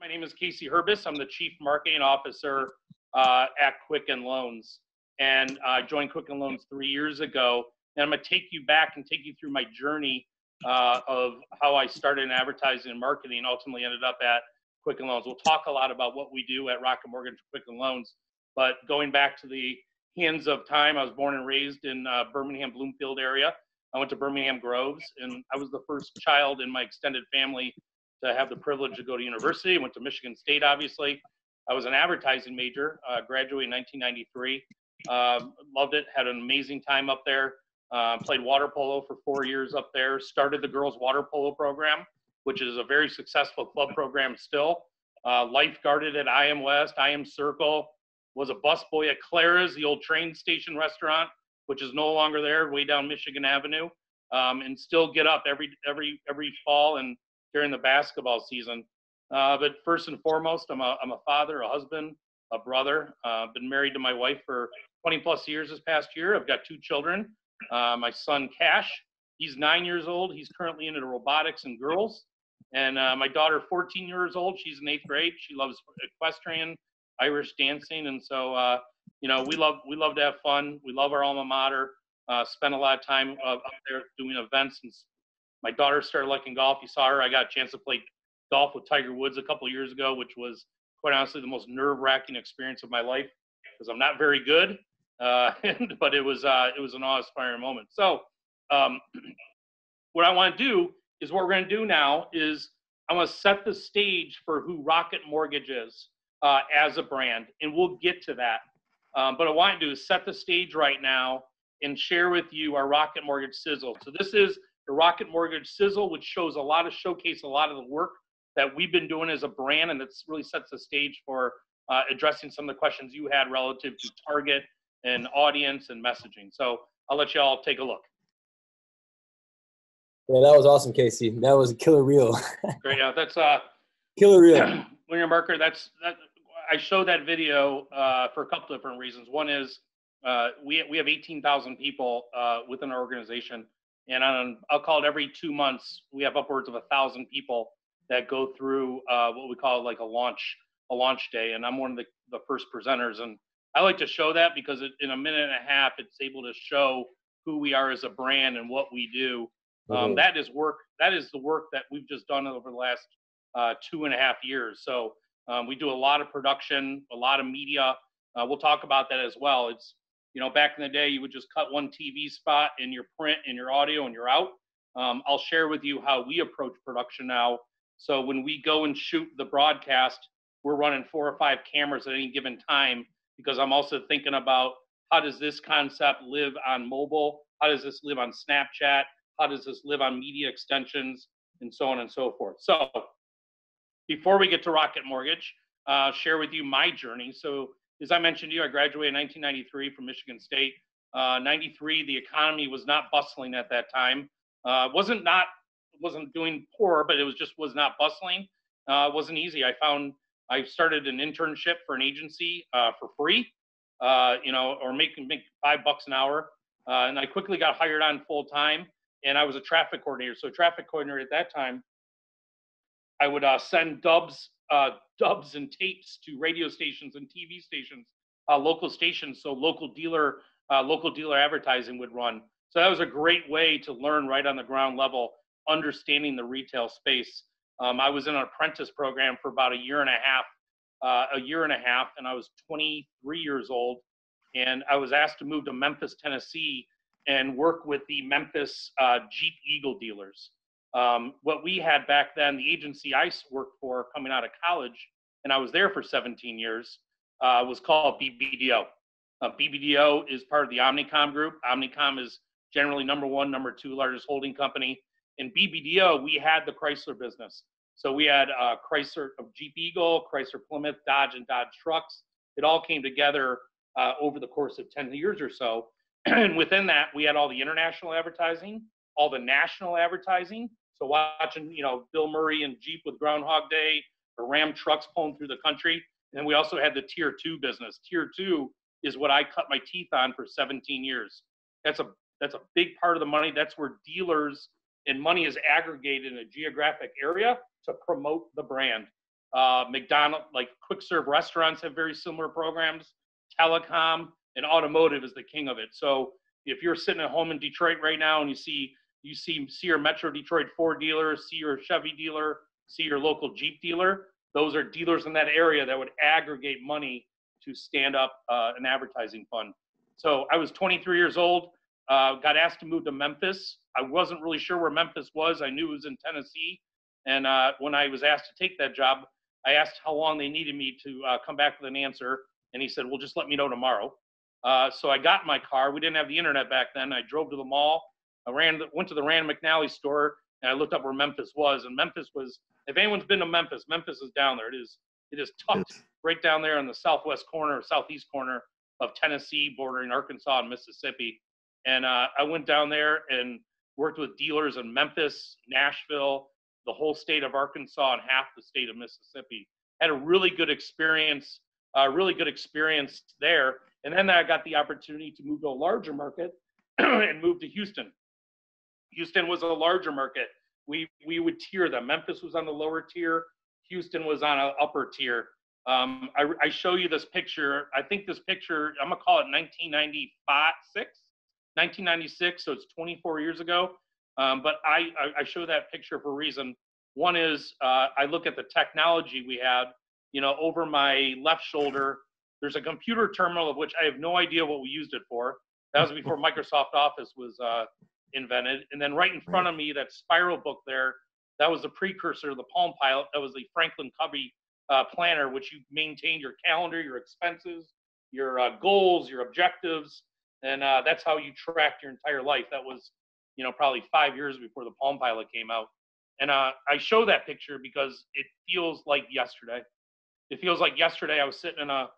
My name is Casey Hurbis. I'm the Chief Marketing Officer at Quicken Loans. And I joined Quicken Loans 3 years ago. And I'm going to take you back and take you through my journey of how I started in advertising and marketing and ultimately ended up at Quicken Loans. We'll talk a lot about what we do at Rocket Mortgage Quicken Loans. But going back to the hands of time, I was born and raised in Birmingham, Bloomfield area. I went to Birmingham Groves, and I was the first child in my extended family to have the privilege to go to university. I went to Michigan State, obviously. I was an advertising major, graduated in 1993. Loved it, had an amazing time up there. Played water polo for 4 years up there. Started the girls water polo program, which is a very successful club program still. Lifeguarded at IM West, IM Circle. Was a busboy at Clara's, the old train station restaurant, which is no longer there, way down Michigan Avenue. And still get up every fall and during the basketball season. But first and foremost, I'm a father, a husband, a brother. Been married to my wife for 20 plus years this past year. I've got 2 children. My son, Cash, he's 9 years old. He's currently into robotics and girls. And my daughter, 14 years old, she's in 8th grade. She loves equestrian, Irish dancing. And so, you know, we love to have fun. We love our alma mater. Spend a lot of time up there doing events. And my daughter started liking golf. You saw her. I got a chance to play golf with Tiger Woods a couple of years ago, which was quite honestly the most nerve-wracking experience of my life because I'm not very good, but it was an awe-inspiring moment. So what I want to do is what we're going to do now is I'm going to set the stage for who Rocket Mortgage is as a brand, and we'll get to that. But what I want to do is set the stage right now and share with you our Rocket Mortgage Sizzle. So this is the Rocket Mortgage Sizzle, which showcase a lot of the work that we've been doing as a brand, and it really sets the stage for addressing some of the questions you had relative to target and audience and messaging. So I'll let you all take a look. Yeah, that was awesome, Casey. That was a killer reel. Great. Yeah, that's killer reel. When you're a marketer, I showed that video for a couple different reasons. One is we have 18,000 people within our organization. And I'll call it every 2 months, we have upwards of 1,000 people that go through what we call like a launch day. And I'm one of the first presenters. And I like to show that because in a minute and a half, it's able to show who we are as a brand and what we do. That is the work that we've just done over the last 2.5 years. So we do a lot of production, a lot of media. We'll talk about that as well. It's, you know, back in the day, you would just cut one TV spot in your print and your audio and you're out. I'll share with you how we approach production now. So when we go and shoot the broadcast, we're running 4 or 5 cameras at any given time because I'm also thinking about how does this concept live on mobile? How does this live on Snapchat? How does this live on media extensions and so on and so forth? So before we get to Rocket Mortgage, share with you my journey. So as I mentioned to you, I graduated in 1993 from Michigan State. 93, the economy was not bustling at that time. Wasn't doing poor, but it was not bustling. It wasn't easy. I started an internship for an agency for free, or make $5 an hour. And I quickly got hired on full time, and I was a traffic coordinator. So traffic coordinator at that time, I would send dubs and tapes to radio stations and TV stations, local stations, so local dealer advertising would run. So that was a great way to learn right on the ground level, understanding the retail space. I was in an apprentice program for about a year and a half, and I was 23 years old, and I was asked to move to Memphis, Tennessee, and work with the Memphis Jeep Eagle dealers. What we had back then, the agency I worked for coming out of college, and I was there for 17 years, was called BBDO. BBDO is part of the Omnicom group. Omnicom is generally number 1, number 2 largest holding company. In BBDO, we had the Chrysler business. So we had Chrysler of Jeep Eagle, Chrysler Plymouth, Dodge, and Dodge trucks. It all came together over the course of 10 years or so. And within that, we had all the international advertising, all the national advertising. So watching, Bill Murray and Jeep with Groundhog Day, or Ram trucks pulling through the country. And then we also had the Tier 2 business. Tier 2 is what I cut my teeth on for 17 years. That's a big part of the money. That's where dealers and money is aggregated in a geographic area to promote the brand. McDonald's, like quick serve restaurants have very similar programs. Telecom and automotive is the king of it. So if you're sitting at home in Detroit right now and you see your Metro Detroit Ford dealer, see your Chevy dealer, see your local Jeep dealer, those are dealers in that area that would aggregate money to stand up an advertising fund. So I was 23 years old, got asked to move to Memphis. I wasn't really sure where Memphis was. I knew it was in Tennessee. And when I was asked to take that job, I asked how long they needed me to come back with an answer. And he said, well, just let me know tomorrow. So I got in my car. We didn't have the internet back then. I drove to the mall. I went to the Rand McNally store, and I looked up where Memphis was. And Memphis was, if anyone's been to Memphis, Memphis is down there. It is tucked right down there in the southwest corner, southeast corner of Tennessee, bordering Arkansas and Mississippi. And I went down there and worked with dealers in Memphis, Nashville, the whole state of Arkansas, and half the state of Mississippi. Had a really good experience there. And then I got the opportunity to move to a larger market and move to Houston. Houston was a larger market. We would tier them. Memphis was on the lower tier. Houston was on an upper tier. I show you this picture. I think this picture, I'm gonna call it 1996, so it's 24 years ago. But I show that picture for a reason. One is I look at the technology we had. Over my left shoulder, there's a computer terminal of which I have no idea what we used it for. That was before Microsoft Office was invented. And then right in front of me, that spiral book there, that was the precursor to the Palm Pilot. That was the Franklin Covey planner, which you maintained your calendar, your expenses, your goals, your objectives. And that's how you tracked your entire life. That was, probably 5 years before the Palm Pilot came out. And I show that picture because it feels like yesterday. It feels like yesterday I was sitting in a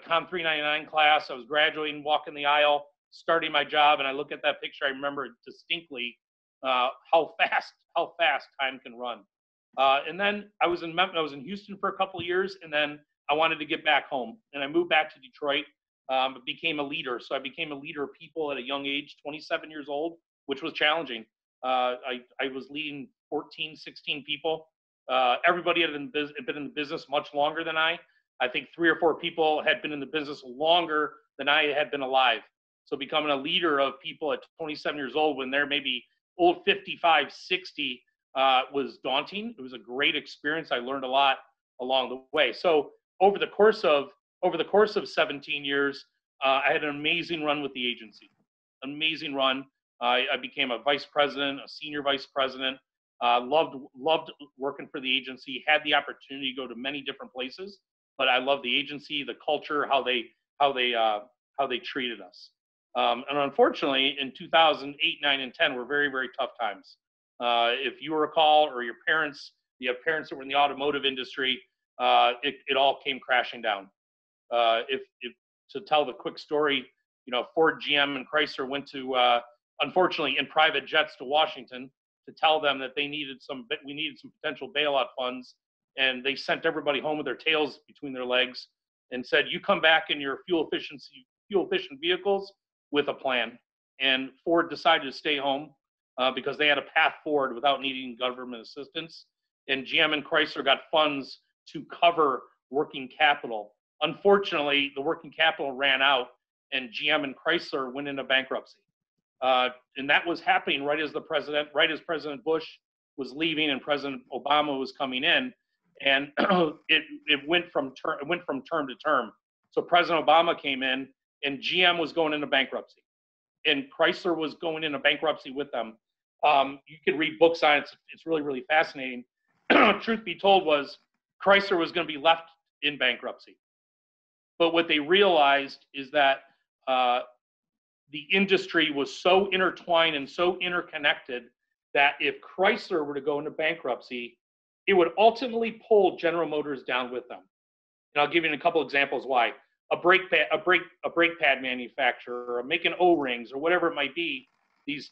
Com 399 class. I was graduating, walking the aisle, starting my job, and I look at that picture. I remember distinctly how fast time can run. And then I was in Houston for a couple of years, and then I wanted to get back home, and I moved back to Detroit. Became a leader. So I became a leader of people at a young age, 27 years old, which was challenging. I was leading 14, 16 people. Everybody had been in the business much longer than I. I think 3 or 4 people had been in the business longer than I had been alive. So becoming a leader of people at 27 years old when they're maybe old 55, 60 was daunting. It was a great experience. I learned a lot along the way. So over the course of 17 years, I had an amazing run with the agency. Amazing run. I became a vice president, a senior vice president. Loved working for the agency. Had the opportunity to go to many different places, but I loved the agency, the culture, how they treated us. And unfortunately, in 2008, 9, and 10 were very, very tough times. If you recall, or your parents, you have parents that were in the automotive industry, it all came crashing down. If to tell the quick story, Ford, GM, and Chrysler went to, unfortunately, in private jets to Washington to tell them that we needed some potential bailout funds, and they sent everybody home with their tails between their legs and said, "You come back in your fuel efficient vehicles with a plan." And Ford decided to stay home because they had a path forward without needing government assistance. And GM and Chrysler got funds to cover working capital. Unfortunately, the working capital ran out, and GM and Chrysler went into bankruptcy. And that was happening right as President Bush was leaving and President Obama was coming in, and it went from term to term. So President Obama came in, and GM was going into bankruptcy, and Chrysler was going into bankruptcy with them. You could read books on it. It's really, really fascinating. Truth be told, was Chrysler was going to be left in bankruptcy. But what they realized is that the industry was so intertwined and so interconnected that if Chrysler were to go into bankruptcy, it would ultimately pull General Motors down with them. And I'll give you a couple examples why. A brake pad manufacturer, or making O-rings, or whatever it might be, these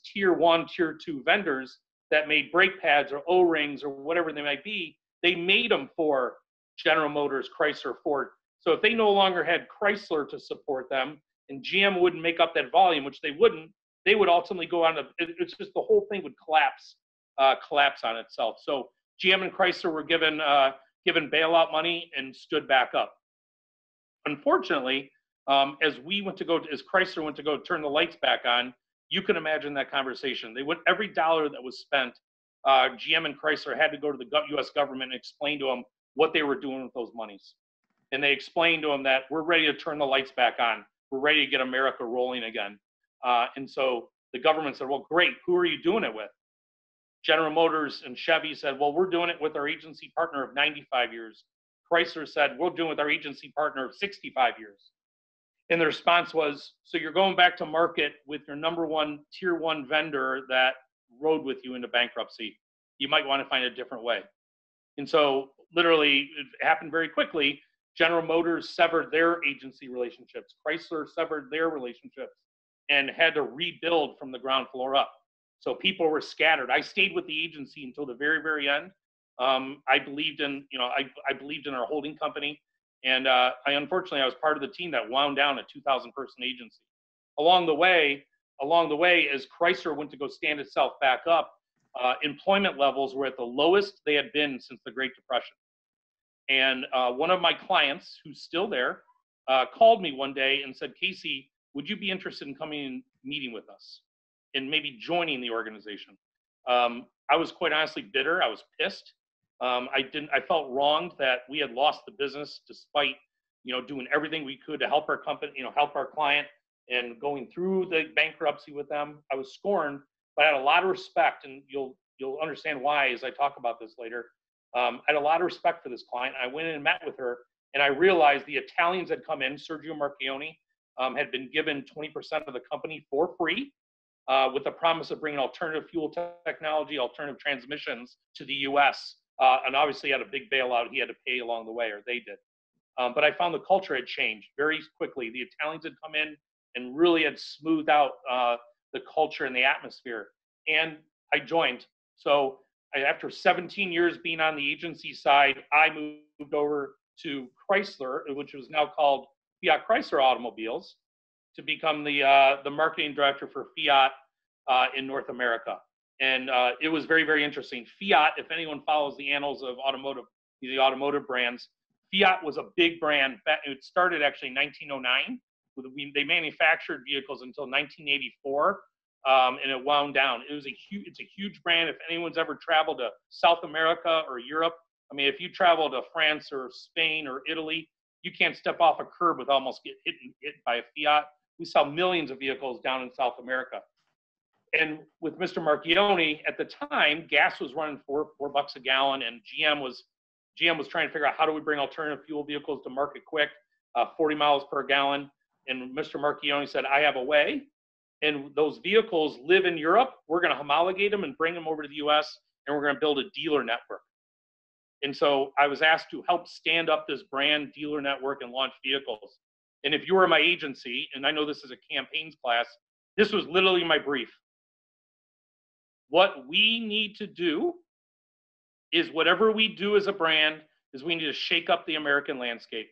tier 1, tier 2 vendors that made brake pads or O-rings or whatever they might be, they made them for General Motors, Chrysler, Ford. So if they no longer had Chrysler to support them, and GM wouldn't make up that volume, which they wouldn't, they would ultimately go on it's just the whole thing would collapse on itself. So GM and Chrysler were given bailout money and stood back up. Unfortunately, as Chrysler went to go turn the lights back on, you can imagine that conversation. Every dollar that was spent, GM and Chrysler had to go to the U.S. government and explain to them what they were doing with those monies. And they explained to them that we're ready to turn the lights back on. We're ready to get America rolling again. And so the government said, well, great, who are you doing it with? General Motors and Chevy said, well, we're doing it with our agency partner of 95 years. Chrysler said, we're doing it with our agency partner of 65 years. And the response was, so you're going back to market with your number one tier one vendor that rode with you into bankruptcy. You might want to find a different way. And so literally it happened very quickly. General Motors severed their agency relationships. Chrysler severed their relationships and had to rebuild from the ground floor up. So people were scattered. I stayed with the agency until the very, very end. I believed in, I believed in our holding company. And unfortunately, I was part of the team that wound down a 2,000-person agency. Along the way, as Chrysler went to go stand itself back up, employment levels were at the lowest they had been since the Great Depression. And one of my clients, who's still there, called me one day and said, Casey, would you be interested in coming and meeting with us and maybe joining the organization? I was quite honestly bitter. I was pissed. I felt wronged that we had lost the business despite, doing everything we could to help our company, help our client and going through the bankruptcy with them. I was scorned, but I had a lot of respect, and you'll understand why as I talk about this later. I had a lot of respect for this client. I went in and met with her, and I realized the Italians had come in. Sergio Marchioni had been given 20% of the company for free with the promise of bringing alternative fuel technology, alternative transmissions to the U.S. And obviously had a big bailout he had to pay along the way, or they did. But I found the culture had changed very quickly. The Italians had come in and really had smoothed out the culture and the atmosphere. And I joined. So after 17 years being on the agency side, I moved over to Chrysler, which was now called Fiat Chrysler Automobiles, to become the marketing director for Fiat in North America. And it was very, very interesting. Fiat, if anyone follows the annals of automotive, the automotive brands, Fiat was a big brand. It started actually in 1909. They manufactured vehicles until 1984, and it wound down. It's a huge brand. If anyone's ever traveled to South America or Europe, I mean, if you travel to France or Spain or Italy, you can't step off a curb with almost get hit by a Fiat. We sell millions of vehicles down in South America. And with Mr. Marchioni, at the time, gas was running $4 a gallon, and GM was trying to figure out how do we bring alternative fuel vehicles to market quick, 40 miles per gallon. And Mr. Marchioni said, I have a way. And those vehicles live in Europe. We're going to homologate them and bring them over to the US, and we're going to build a dealer network. And so I was asked to help stand up this brand dealer network and launch vehicles. And if you were my agency, and I know this is a campaigns class, this was literally my brief. What we need to do is whatever we do as a brand is we need to shake up the American landscape.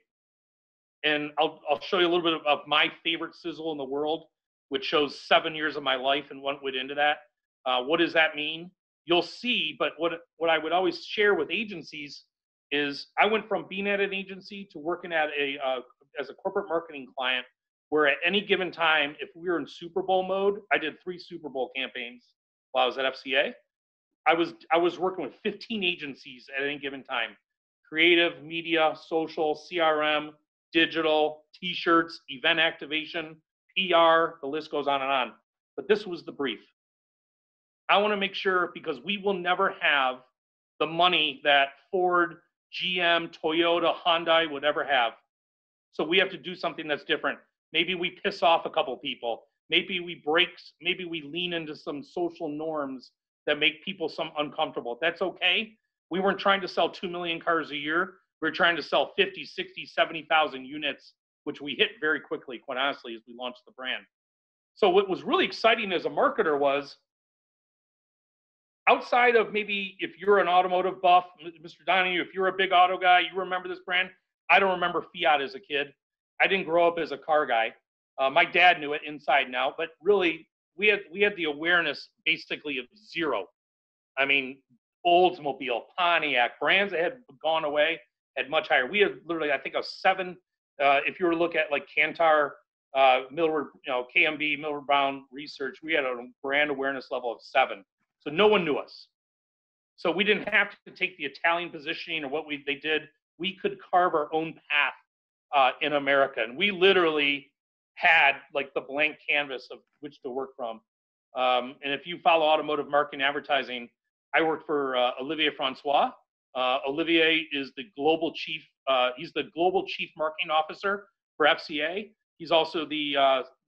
And I'll show you a little bit of my favorite sizzle in the world, which shows 7 years of my life and what went into that. What does that mean? You'll see, but what I would always share with agencies is I went from being at an agency to working at as a corporate marketing client, where at any given time, if we were in Super Bowl mode, I did 3 Super Bowl campaigns while I was at FCA. I was working with 15 agencies at any given time: creative, media, social, CRM, digital, t-shirts, event activation, PR, the list goes on and on. But this was the brief. I want to make sure, because we will never have the money that Ford, GM, Toyota, Hyundai would ever have. So we have to do something that's different. Maybe we piss off a couple people. Maybe we lean into some social norms that make people uncomfortable. That's okay. We weren't trying to sell 2 million cars a year. We were trying to sell 50, 60, 70,000 units, which we hit very quickly, quite honestly, as we launched the brand. So what was really exciting as a marketer was, outside of maybe if you're an automotive buff, Mr. Donahue, if you're a big auto guy, you remember this brand. I don't remember Fiat as a kid. I didn't grow up as a car guy. My dad knew it inside and out, but really we had the awareness basically of zero. I mean, Oldsmobile, Pontiac, brands that had gone away had much higher. We had literally, I think, a 7. If you were to look at like Kantar, Millward, KMB, Millward Brown Research, we had a brand awareness level of 7. So no one knew us. So we didn't have to take the Italian positioning or what they did. We could carve our own path in America, and we literally had like the blank canvas of which to work from. And if you follow automotive marketing advertising, I worked for Olivier Francois. Olivier is the global chief. He's the global chief marketing officer for FCA. He's also the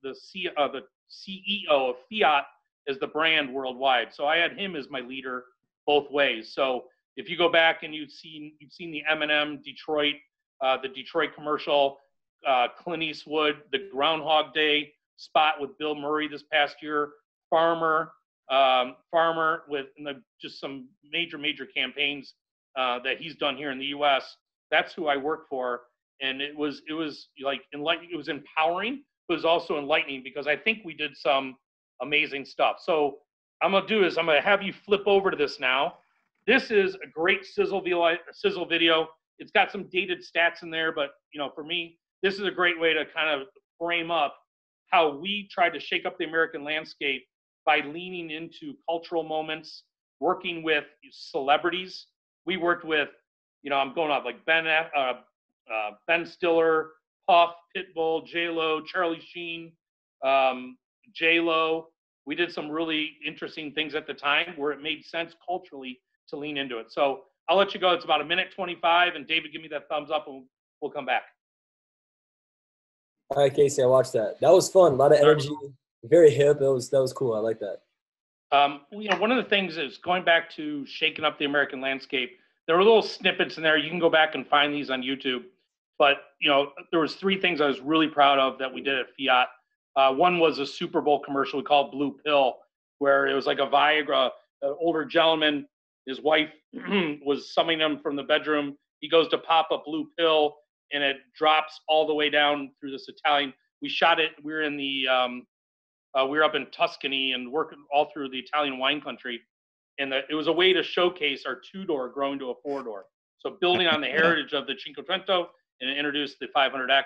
CEO of Fiat as the brand worldwide. So I had him as my leader both ways. So if you go back and you've seen the M&M Detroit, the Detroit commercial, Clint Eastwood, the Groundhog Day spot with Bill Murray this past year, Farmer with just some major campaigns that he's done here in the U.S. That's who I work for, and it was like enlightening. It was empowering, but it was also enlightening because I think we did some amazing stuff. So I'm gonna have you flip over to this now. This is a great sizzle video. It's got some dated stats in there, but for me, this is a great way to kind of frame up how we tried to shake up the American landscape by leaning into cultural moments, working with celebrities. We worked with, I'm going off like Ben Stiller, Puff, Pitbull, J-Lo, Charlie Sheen, J-Lo. We did some really interesting things at the time where it made sense culturally to lean into it. So I'll let you go. It's about 1:25, and David, give me that thumbs up, and we'll come back. All right, Casey, I watched that. That was fun. A lot of energy. Very hip. That was cool. I like that. One of the things is going back to shaking up the American landscape. There were little snippets in there. You can go back and find these on YouTube. But there was 3 things I was really proud of that we did at Fiat. One was a Super Bowl commercial we called Blue Pill, where it was like a Viagra. An older gentleman, his wife was summoning him from the bedroom. He goes to pop a blue pill, and it drops all the way down through this Italian. We shot it. We were in the we were up in Tuscany and working all through the Italian wine country. And it was a way to showcase our 2-door growing to a 4-door. So building on the heritage of the Cinquecento and introduce the 500X.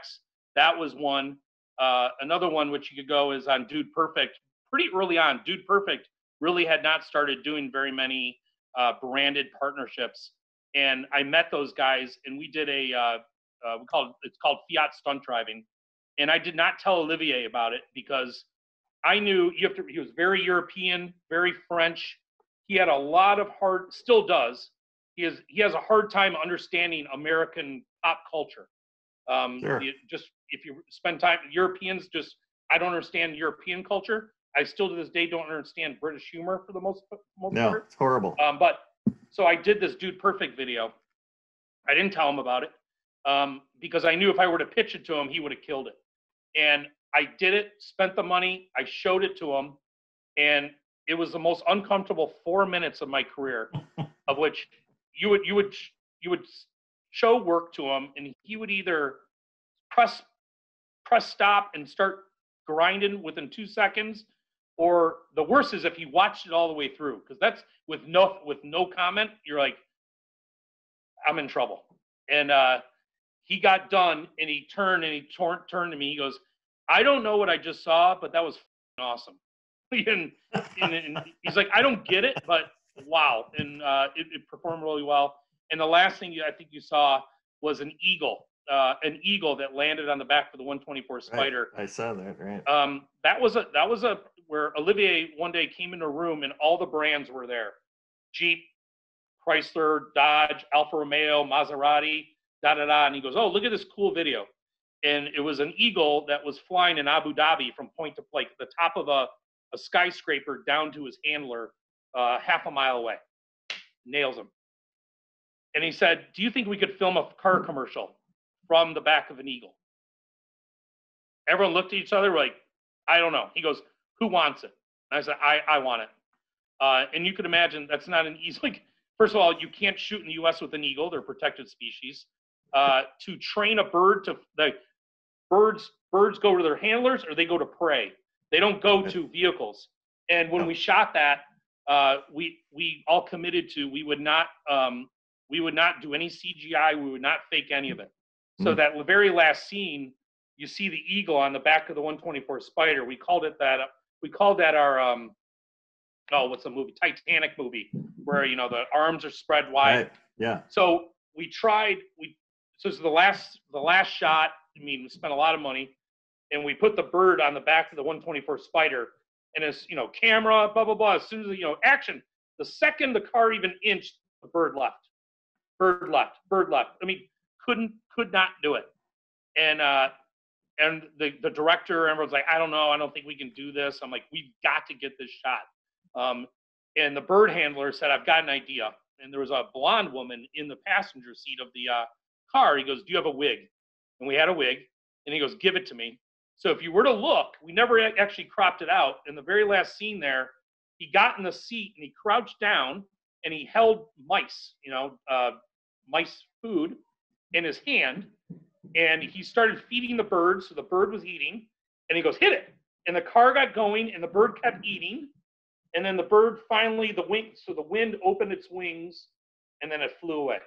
That was one. Another one which you could go is on Dude Perfect. Pretty early on, Dude Perfect really had not started doing very many branded partnerships. And I met those guys, and we did it's called Fiat Stunt Driving. And I did not tell Olivier about it because I knew he was very European, very French. He had a lot of still does. He has a hard time understanding American pop culture. Sure. If you spend time, Europeans I don't understand European culture. I still to this day don't understand British humor for the most part. No, it's horrible. But so I did this Dude Perfect video. I didn't tell him about it because I knew if I were to pitch it to him, he would have killed it. And I did it, spent the money, I showed it to him, and it was the most uncomfortable 4 minutes of my career, of which you would show work to him, and he would either press stop and start grinding within 2 seconds, or the worst is if he watched it all the way through, because that's with no comment, you're like, I'm in trouble. And he got done, and he turned to me. He goes, I don't know what I just saw, but that was awesome. and he's like, I don't get it, but wow. And it performed really well. And the last thing I think you saw was an eagle that landed on the back of the 124 Spider. Right. I saw that, right. That was where Olivier one day came in a room and all the brands were there. Jeep, Chrysler, Dodge, Alfa Romeo, Maserati, and he goes, oh, look at this cool video. And it was an eagle that was flying in Abu Dhabi from point to point, the top of a skyscraper down to his handler, half a mile away. Nails him. And he said, do you think we could film a car commercial from the back of an eagle? Everyone looked at each other like, I don't know. He goes, who wants it? And I said, I want it. And you could imagine that's not an easy, like, first of all, you can't shoot in the U.S. with an eagle. They're a protected species. To train a bird birds go to their handlers or they go to prey. They don't go to vehicles. And when we shot that, we all committed to we would not do any CGI. We would not fake any of it. So that very last scene, you see the eagle on the back of the 124 Spider. We called that our what's the movie? Titanic movie, where the arms are spread wide. Right. Yeah. So so it's the last shot. I mean, we spent a lot of money, and we put the bird on the back of the 124 Spider, and it's camera, blah blah blah. As soon as action, the second the car even inched, the bird left. Bird left. I mean, could not do it. And the director, everyone's like, I don't know, I don't think we can do this. I'm like, we've got to get this shot. And the bird handler said, I've got an idea. And there was a blonde woman in the passenger seat of the car. He goes, do you have a wig? And we had a wig. And he goes, give it to me. So if you were to look, we never actually cropped it out. In the very last scene there, he got in the seat and he crouched down and he held mice, mice food in his hand. And he started feeding the bird. So the bird was eating. And he goes, hit it. And the car got going and the bird kept eating. And then the bird finally, the wind opened its wings and then it flew away.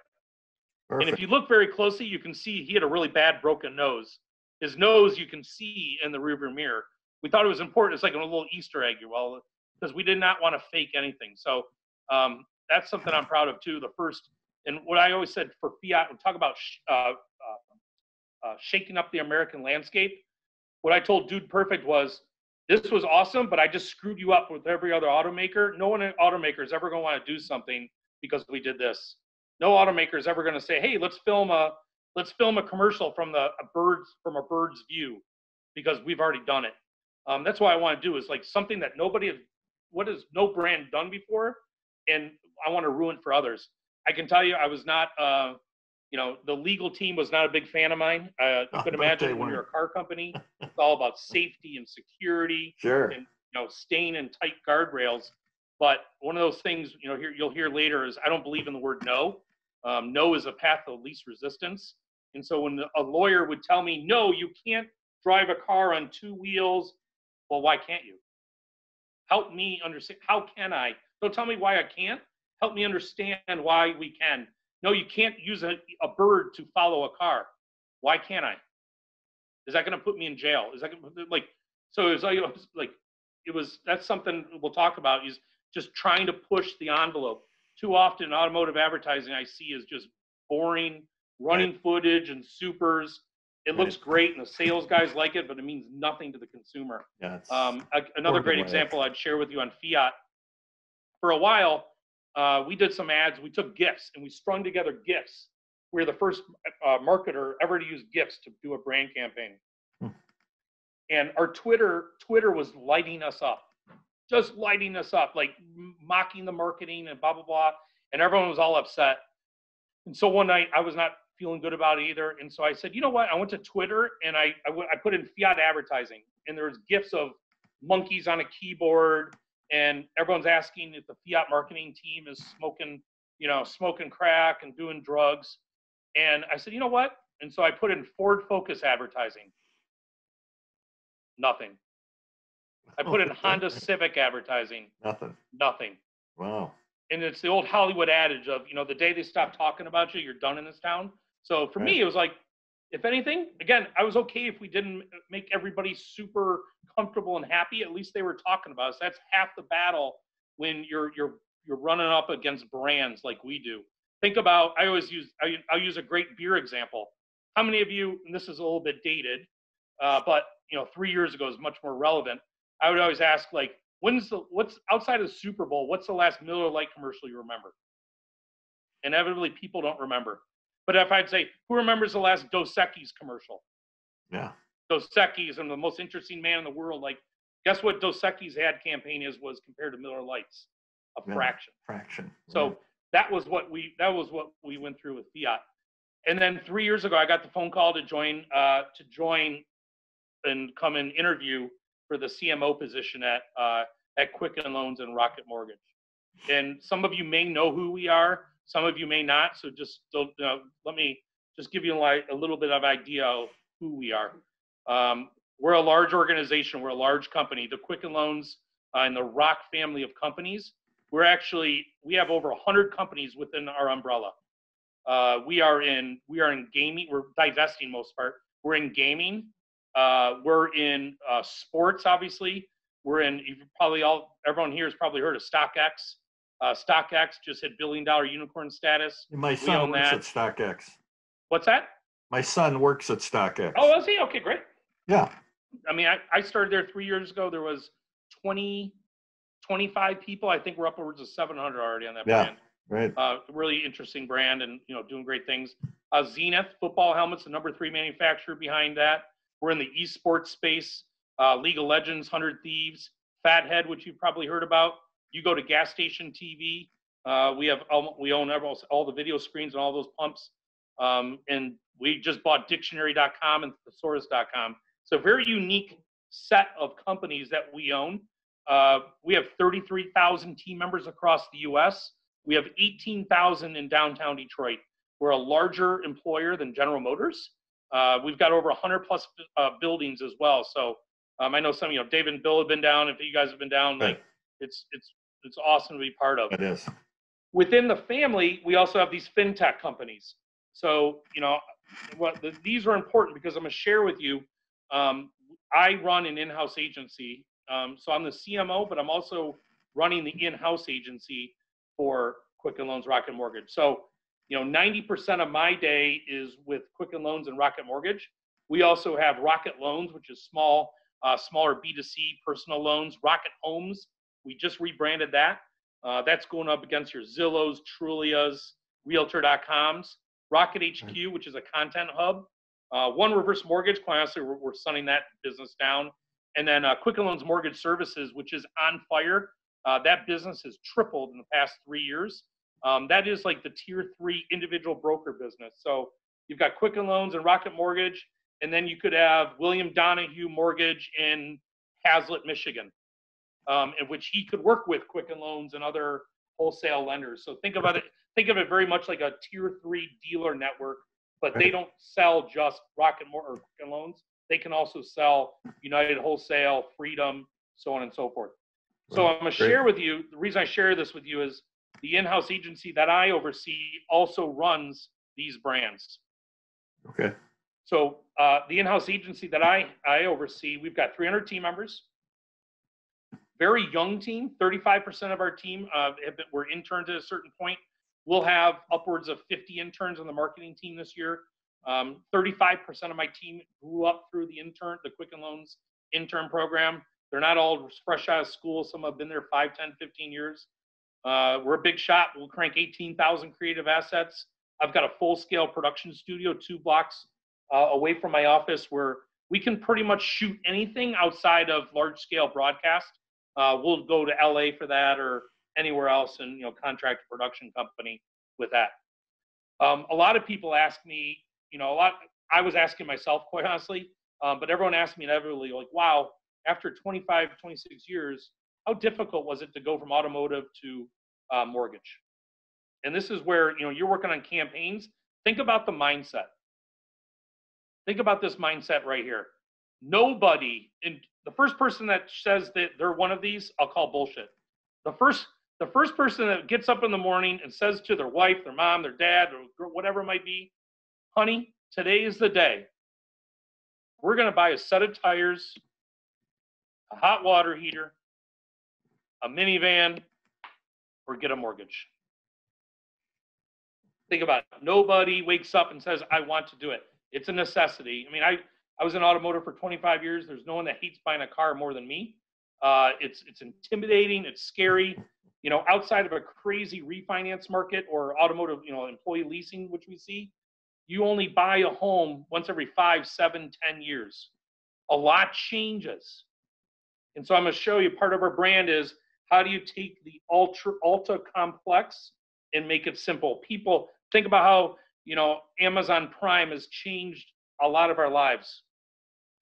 Perfect. And if you look very closely, you can see he had a really bad broken nose. His nose you can see in the rearview mirror. We thought it was important. It's like a little Easter egg, because we did not want to fake anything. So that's something I'm proud of too. The first, and what I always said for Fiat, we talk about shaking up the American landscape. What I told Dude Perfect was, this was awesome, but I just screwed you up with every other automaker. No one automaker is ever going to want to do something because we did this. No automaker is ever going to say, hey, let's film a commercial from a bird's view, because we've already done it. That's what I want to do, is like something that what has no brand done before, and I want to ruin for others. I can tell you, I was not, the legal team was not a big fan of mine. You could imagine when you're a car company, it's all about safety and security, Sure, and staying in tight guardrails. But one of those things, you'll hear later is, I don't believe in the word no. No is a path of least resistance. And so when a lawyer would tell me, no, you can't drive a car on two wheels, well, why can't you? Help me understand. How can I? Don't tell me why I can't. Help me understand why we can. No, you can't use a bird to follow a car. Why can't I? Is that going to put me in jail? Is that so it's like, that's something we'll talk about, is just trying to push the envelope. Too often automotive advertising I see is just boring, running footage and supers. It looks great and the sales guys like it, but it means nothing to the consumer. Yeah, another great example I'd share with you on Fiat. For a while, we did some ads. We took GIFs and we strung together GIFs. We were the first marketer ever to use GIFs to do a brand campaign. And our Twitter was lighting us up, just lighting us up, like mocking the marketing and blah, blah, blah. And everyone was all upset. And so one night I was not feeling good about it either. And so I said, you know what? I went to Twitter and I put in Fiat advertising, and there was GIFs of monkeys on a keyboard, and everyone's asking if the Fiat marketing team is smoking crack and doing drugs. And I said, you know what? And so I put in Ford Focus advertising. Nothing. I put in Honda Civic advertising. Nothing. Wow. And it's the old Hollywood adage of, the day they stop talking about you, you're done in this town. So for me, it was like, if anything, again, I was okay if we didn't make everybody super comfortable and happy. At least they were talking about us. That's half the battle when you're running up against brands like we do. Think about, I'll use a great beer example. How many of you, and this is a little bit dated, but 3 years ago is much more relevant. I would always ask, like, what's outside of the Super Bowl, what's the last Miller Lite commercial you remember? Inevitably, people don't remember. But if I'd say, who remembers the last Dos Equis commercial? Yeah. Dos Equis, and the most interesting man in the world. Like, guess what Dos Equis ad campaign was compared to Miller Lite's? A fraction. Fraction. So that was what we went through with Fiat. And then 3 years ago, I got the phone call to join and come and interview for the CMO position at Quicken Loans and Rocket Mortgage. And some of you may know who we are, some of you may not. So just let me just give you a little bit of idea of who we are. We're a large organization. We're a large company. The Quicken Loans and the Rock family of companies we have over 100 companies within our umbrella. We are in gaming. We're divesting most part. We're in gaming. We're in sports, obviously. We're in, everyone here has probably heard of StockX. StockX just hit billion-dollar unicorn status. My son works at StockX. What's that? My son works at StockX. Oh, is he? Okay, great. Yeah. I mean, I started there 3 years ago. There was 25 people. I think we're upwards of 700 already on that brand. Right. Really interesting brand and, doing great things. Zenith football helmets, the number 3 manufacturer behind that. We're in the esports space, League of Legends, 100 Thieves, Fathead, which you've probably heard about. You go to gas station TV. We own all the video screens and all those pumps. And we just bought dictionary.com and thesaurus.com. So very unique set of companies that we own. We have 33,000 team members across the U.S. We have 18,000 in downtown Detroit. We're a larger employer than General Motors. We've got over 100 plus buildings as well. So I know some, David and Bill have been down. If you guys have been down, like it's awesome to be part of. It is. Within the family, we also have these fintech companies. So these are important because I'm going to share with you. I run an in-house agency. So I'm the CMO, but I'm also running the in-house agency for Quicken Loans, Rocket Mortgage. So 90% of my day is with Quicken Loans and Rocket Mortgage. We also have Rocket Loans, which is smaller B2C personal loans. Rocket Homes, we just rebranded that. That's going up against your Zillows, Trulias, Realtor.coms. Rocket HQ, which is a content hub. One Reverse Mortgage, quite honestly, we're sunning that business down. And then Quicken Loans Mortgage Services, which is on fire. That business has tripled in the past 3 years. That is like the tier 3 individual broker business. So you've got Quicken Loans and Rocket Mortgage, and then you could have William Donahue Mortgage in Hazlet, Michigan, in which he could work with Quicken Loans and other wholesale lenders. So think of it very much like a tier 3 dealer network, but they don't sell just Rocket or Quicken Loans. They can also sell United Wholesale, Freedom, so on and so forth. So I'm going to share with you, the reason I share this with you is the in-house agency that I oversee also runs these brands. Okay. So the in-house agency that I oversee, we've got 300 team members. Very young team. 35% of our team were interns at a certain point. We'll have upwards of 50 interns on the marketing team this year. 35% of my team grew up through the Quicken Loans intern program. They're not all fresh out of school. Some have been there 5, 10, 15 years. We're a big shop. We'll crank 18,000 creative assets. I've got a full-scale production studio 2 blocks away from my office where we can pretty much shoot anything outside of large-scale broadcast. We'll go to LA for that or anywhere else and contract a production company with that. A lot of people ask me, I was asking myself, quite honestly, but everyone asked me inevitably, like, wow, after 25, 26 years, how difficult was it to go from automotive to mortgage? And this is where, you're working on campaigns. Think about the mindset. Think about this mindset right here. Nobody, and the first person that says that they're one of these, I'll call bullshit. The first person that gets up in the morning and says to their wife, their mom, their dad, or whatever it might be, honey, today is the day. We're going to buy a set of tires, a hot water heater, a minivan, or get a mortgage. Think about it. Nobody wakes up and says, I want to do it. It's a necessity. I mean, I was in automotive for 25 years. There's no one that hates buying a car more than me. It's intimidating. It's scary. Outside of a crazy refinance market or automotive, employee leasing, which we see, you only buy a home once every 5, 7, 10 years. A lot changes. And so I'm going to show you part of our brand is how do you take the ultra complex and make it simple? People think about how, Amazon Prime has changed a lot of our lives.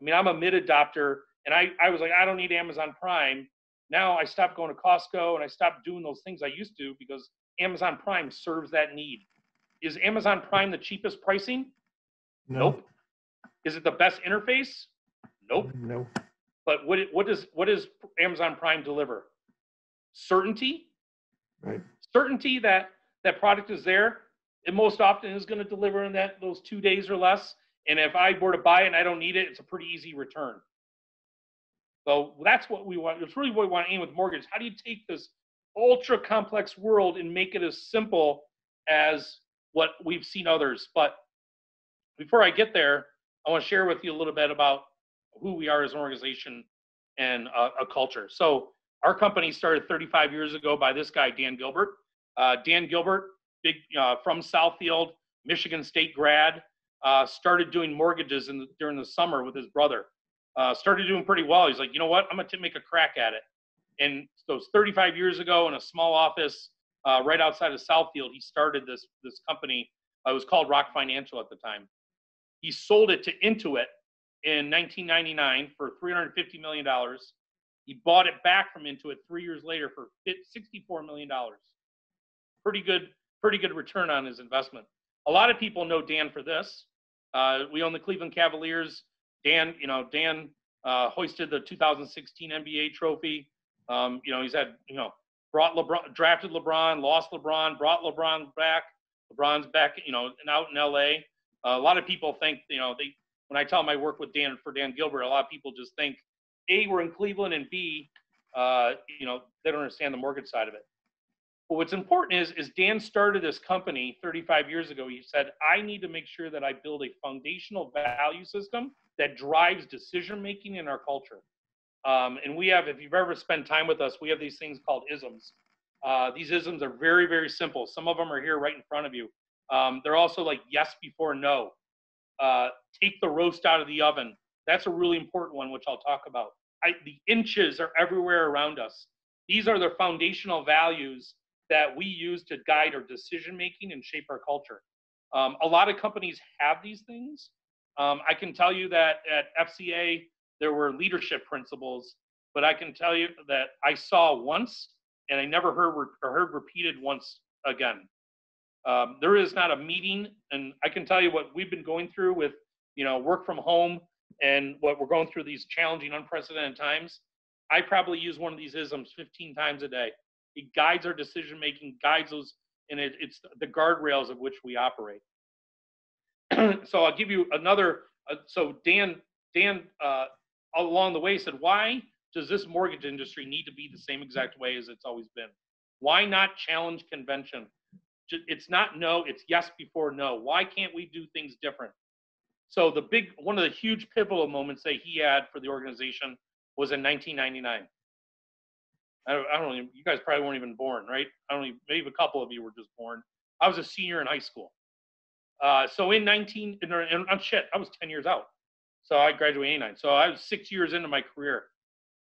I mean, I'm a mid adopter and I was like, I don't need Amazon Prime. Now I stopped going to Costco and I stopped doing those things I used to because Amazon Prime serves that need. Is Amazon Prime the cheapest pricing? No. Nope. Is it the best interface? Nope. No. But what does Amazon Prime deliver? Certainty, Right. Certainty that that product is there, it most often is going to deliver in those 2 days or less. And if I were to buy it and I don't need it, it's a pretty easy return. So that's what we want. It's really what we want to aim with mortgage. How do you take this ultra complex world and make it as simple as what we've seen others? But before I get there, I want to share with you a little bit about who we are as an organization and a culture. So our company started 35 years ago by this guy, Dan Gilbert. Dan Gilbert, big from Southfield, Michigan State grad, started doing mortgages during the summer with his brother. Started doing pretty well. He's like, you know what? I'm going to make a crack at it. And so it was 35 years ago in a small office right outside of Southfield. He started this company. It was called Rock Financial at the time. He sold it to Intuit in 1999 for $350 million. He bought it back from Intuit 3 years later for $64 million. Pretty good return on his investment. A lot of people know Dan for this. We own the Cleveland Cavaliers. Dan hoisted the 2016 NBA trophy. He's had, brought LeBron, drafted LeBron, lost LeBron, brought LeBron back. LeBron's back, and out in LA. A lot of people think, when I tell them I work with Dan Gilbert, a lot of people just think, A, we're in Cleveland, and B, they don't understand the mortgage side of it. But what's important is Dan started this company 35 years ago. He said, I need to make sure that I build a foundational value system that drives decision-making in our culture. And we have, if you've ever spent time with us, we have these things called isms. These isms are very, very simple. Some of them are here right in front of you. They're also like yes before no. Take the roast out of the oven. That's a really important one, which I'll talk about. The inches are everywhere around us. These are the foundational values that we use to guide our decision-making and shape our culture. A lot of companies have these things. I can tell you that at FCA, there were leadership principles, but I can tell you that I saw once and I never heard repeated once again. There is not a meeting, and I can tell you what we've been going through with, work from home and what we're going through these challenging, unprecedented times. I probably use one of these isms 15 times a day. It guides our decision-making, guides those, and it's the guardrails of which we operate. So I'll give you another, so Dan along the way said, why does this mortgage industry need to be the same exact way as it's always been? Why not challenge convention? It's not no, it's yes before no. Why can't we do things different? So one of the huge pivotal moments that he had for the organization was in 1999. I don't know, you guys probably weren't even born, right? Maybe a couple of you were just born. I was a senior in high school. So I was 10 years out. So I graduated in 89. So I was 6 years into my career.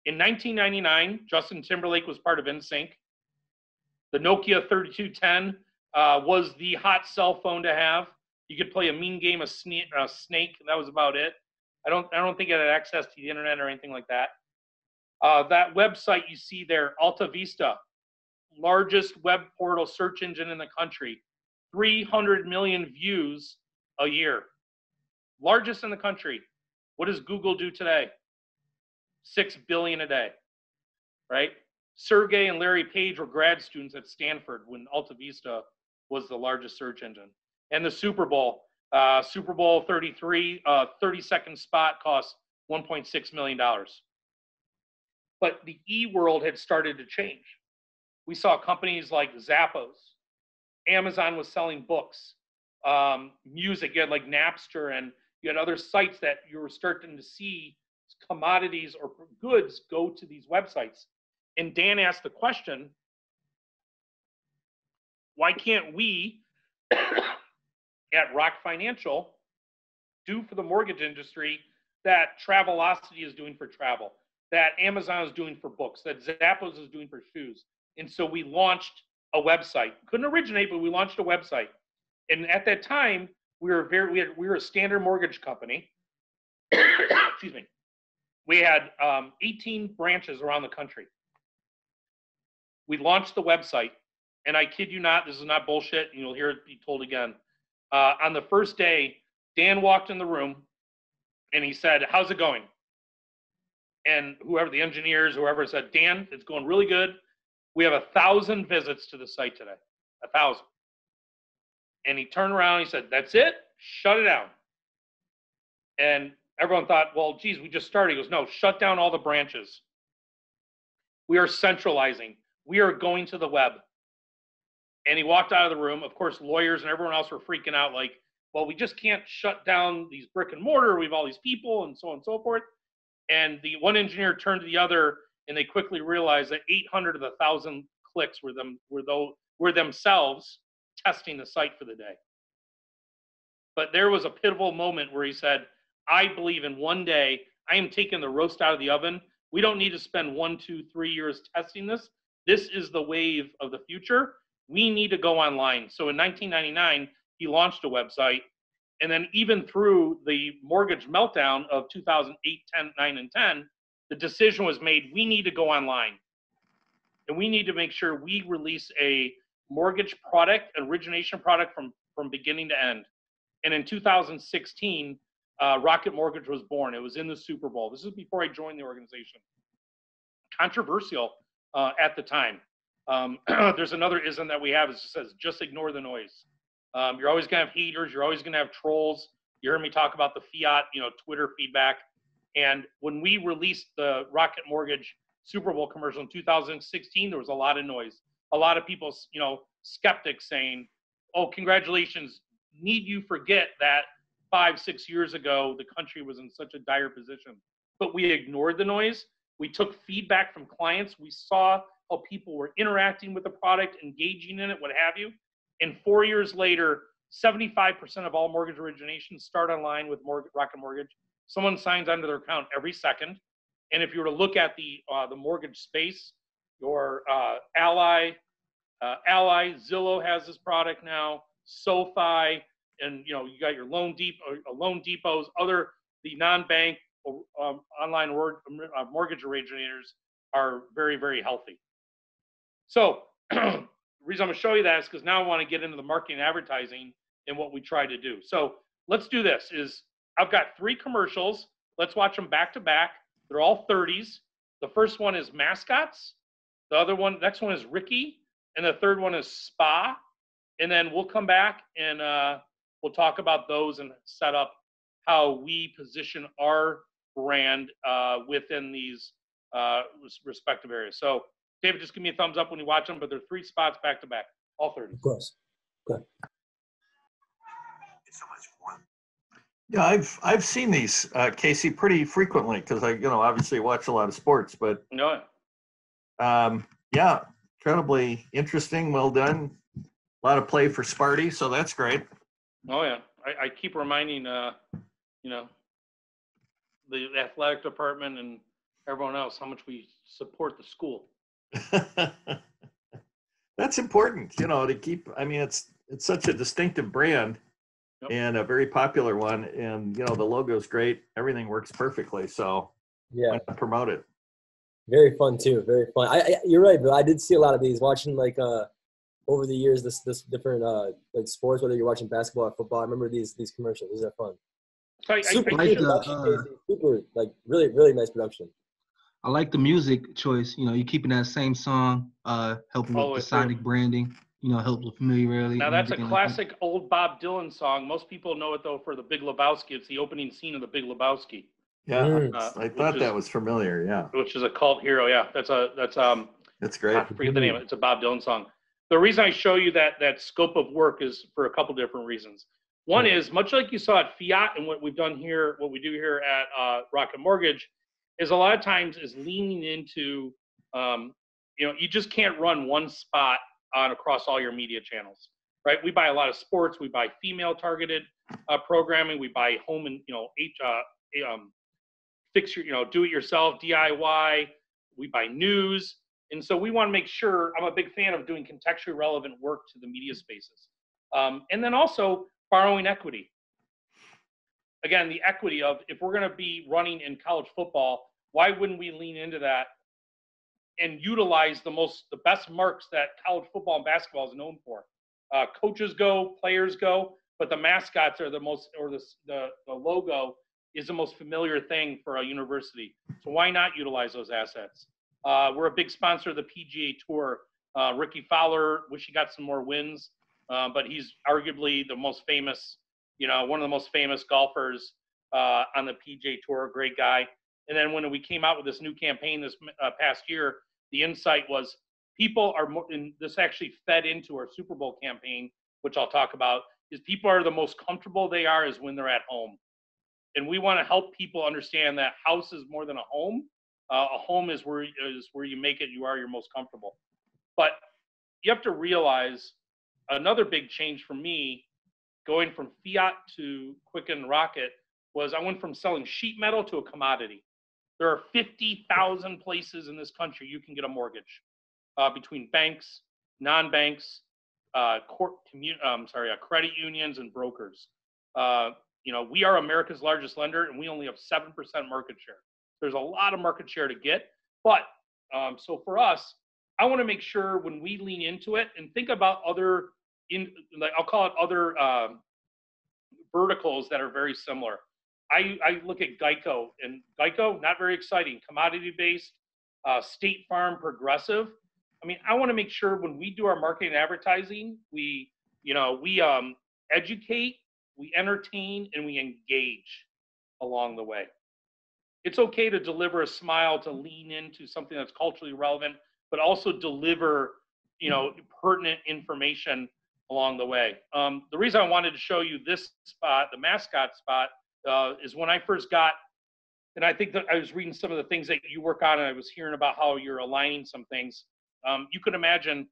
In 1999, Justin Timberlake was part of NSYNC. The Nokia 3210 was the hot cell phone to have. You could play a mean game of Snake, and that was about it. I don't think it had access to the internet or anything like that. That website you see there, Alta Vista, largest web portal search engine in the country, 300 million views a year. Largest in the country. What does Google do today? 6 billion a day, right? Sergey and Larry Page were grad students at Stanford when Alta Vista was the largest search engine. And the Super Bowl 33, 30-second spot cost $1.6 million. But the e-world had started to change. We saw companies like Zappos. Amazon was selling books, music. You had like Napster, and you had other sites that you were starting to see commodities or goods go to these websites. And Dan asked the question, why can't we at Rock Financial do for the mortgage industry that Travelocity is doing for travel, that Amazon is doing for books, that Zappos is doing for shoes? And so we launched a website. Couldn't originate, but we launched a website. And at that time, we were a standard mortgage company. Excuse me. We had 18 branches around the country. We launched the website, and I kid you not, this is not bullshit, and you'll hear it be told again. On the first day, Dan walked in the room, and he said, how's it going? And whoever, the engineers, whoever said, Dan, it's going really good. We have 1,000 visits to the site today, 1,000. And he turned around and he said, that's it, shut it down. And everyone thought, well, geez, we just started. He goes, no, shut down all the branches. We are centralizing. We are going to the web. And he walked out of the room. Of course, lawyers and everyone else were freaking out like, well, we just can't shut down these brick and mortar. We have all these people and so on and so forth. And the one engineer turned to the other, and they quickly realized that 800 of the 1,000 clicks were themselves testing the site for the day. But there was a pivotal moment where he said, I believe in one day, I am taking the roast out of the oven. We don't need to spend 1, 2, 3 years testing this. This is the wave of the future. We need to go online. So in 1999, he launched a website. And then even through the mortgage meltdown of 2008, 10, 9, and 10, the decision was made, we need to go online. And we need to make sure we release a mortgage product, origination product from beginning to end. And in 2016, Rocket Mortgage was born. It was in the Super Bowl. This is before I joined the organization. Controversial at the time. There's another ism that we have. It says, just ignore the noise. You're always going to have haters. You're always going to have trolls. You heard me talk about the fiat, Twitter feedback. And when we released the Rocket Mortgage Super Bowl commercial in 2016, there was a lot of noise. A lot of people, skeptics saying, oh, congratulations. Need you forget that 5, 6 years ago, the country was in such a dire position. But we ignored the noise. We took feedback from clients. We saw how people were interacting with the product, engaging in it, what have you. And 4 years later, 75% of all mortgage originations start online with Rocket Mortgage. Someone signs onto their account every second. And if you were to look at the mortgage space, your Ally, Zillow has this product now, SoFi, and you got your Loan Depots, the non-bank online mortgage originators are very, very healthy. So the reason I'm going to show you that is because now I want to get into the marketing and advertising and what we try to do. So let's do this. I've got 3 commercials. Let's watch them back to back. They're all 30s. The first one is mascots. The next one is Ricky. And the third one is Spa. And then we'll come back and we'll talk about those and set up how we position our brand within these respective areas. So David, just give me a thumbs up when you watch them, but there are 3 spots back to back, all 30. Of course. Okay. It's so much fun. Yeah, I've seen these, Casey, pretty frequently because I, obviously watch a lot of sports. But No. Yeah, incredibly interesting. Well done. A lot of play for Sparty, so that's great. Oh yeah, I keep reminding the athletic department and everyone else how much we support the school. That's important, to keep. I mean, it's such a distinctive brand. Yep. And a very popular one, and the logo's great. Everything works perfectly, so yeah, why not promote it? Very fun too. Very fun. You're right, but I did see a lot of these watching over the years. This different sports, whether you're watching basketball or football. I remember these commercials. These are fun. Super, really really nice production. I like the music choice. You're keeping that same song, helping with the sonic branding. Help with familiarity. Now that's a classic old Bob Dylan song. Most people know it though for The Big Lebowski. It's the opening scene of The Big Lebowski. Yeah, I thought that was familiar. Yeah, which is a cult hero. Yeah, that's great. I forget the name. It's a Bob Dylan song. The reason I show you that scope of work is for a couple different reasons. One is much like you saw at Fiat and what we've done here, what we do here at Rocket Mortgage, is a lot of times is leaning into, you just can't run one spot on across all your media channels, right? We buy a lot of sports. We buy female targeted programming. We buy home and, fix your, do it yourself, DIY. We buy news. And so we want to make sure, I'm a big fan of doing contextually relevant work to the media spaces. And then also borrowing equity. Again, the equity of if we're going to be running in college football, why wouldn't we lean into that and utilize the best marks that college football and basketball is known for? Coaches go, players go, but the mascots are the most, or the logo is the most familiar thing for a university. So why not utilize those assets? We're a big sponsor of the PGA Tour. Ricky Fowler, wish he got some more wins, but he's arguably the most famous, one of the most famous golfers on the PGA Tour, great guy. And then when we came out with this new campaign this past year, the insight was people are more, and this actually fed into our Super Bowl campaign, which I'll talk about, is people are the most comfortable they are is when they're at home. And we want to help people understand that house is more than a home. A home is where you make it, you are your most comfortable. But you have to realize another big change for me going from fiat to Quicken Rocket was I went from selling sheet metal to a commodity. There are 50,000 places in this country you can get a mortgage between banks, non-banks, credit unions, and brokers. We are America's largest lender, and we only have 7% market share. There's a lot of market share to get, but so for us, I want to make sure when we lean into it and think about other, I'll call it other verticals that are very similar. I look at Geico, and Geico, not very exciting, commodity-based, State Farm, Progressive. I mean, I want to make sure when we do our marketing and advertising, we educate, we entertain, and we engage along the way. It's okay to deliver a smile, to lean into something that's culturally relevant, but also deliver, pertinent information along the way. The reason I wanted to show you this spot, the mascot spot, is when I first got, and I think that I was reading some of the things that you work on, and I was hearing about how you're aligning some things. You could imagine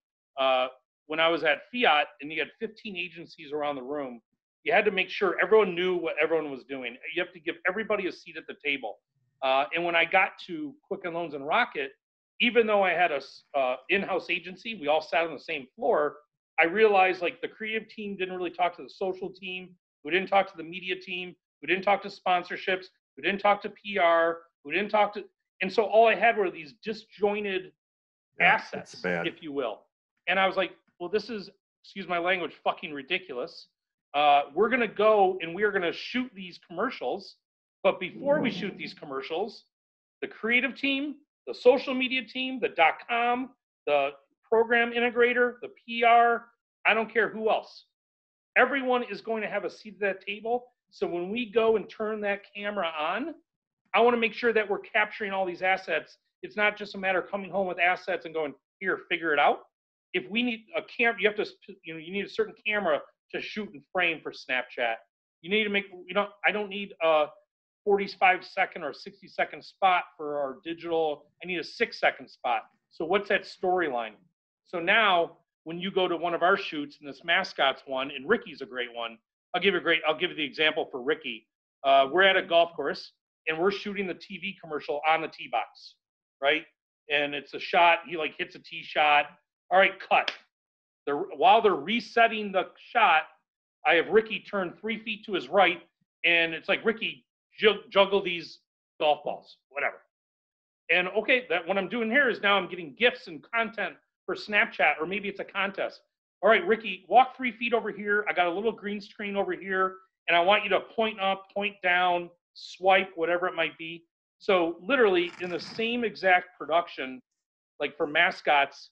when I was at Fiat and you had 15 agencies around the room, you had to make sure everyone knew what everyone was doing. You have to give everybody a seat at the table. And when I got to Quicken Loans and Rocket, even though I had a in-house agency, we all sat on the same floor, I realized like the creative team didn't really talk to the social team. We didn't talk to the media team. We didn't talk to sponsorships. We didn't talk to PR. We didn't talk to, and so all I had were these disjointed assets, if you will. And I was like, well, this is, excuse my language, fucking ridiculous. We're going to go and we are going to shoot these commercials. But before we shoot these commercials, the creative team, the social media team, the .com, the program integrator, the PR, I don't care who else. Everyone is going to have a seat at that table. So when we go and turn that camera on, I want to make sure that we're capturing all these assets. It's not just a matter of coming home with assets and going, here, figure it out. If we need a camera, you have to, you need a certain camera to shoot and frame for Snapchat. You need to make, I don't need a 45-second or 60-second spot for our digital. I need a 6-second spot. So what's that storyline? So now when you go to one of our shoots, and this mascots one, and Ricky's a great one. I'll give you the example for Ricky. We're at a golf course and we're shooting the TV commercial on the tee box, right? And it's a shot, he like hits a tee shot. All right, cut. While they're resetting the shot, I have Ricky turn 3 feet to his right, and it's like, Ricky, juggle these golf balls, whatever. And okay, that what I'm doing here is now I'm getting gifts and content for Snapchat, or maybe it's a contest. All right, Ricky, walk 3 feet over here. I got a little green screen over here, and I want you to point up, point down, swipe, whatever it might be. So literally in the same exact production, like for mascots,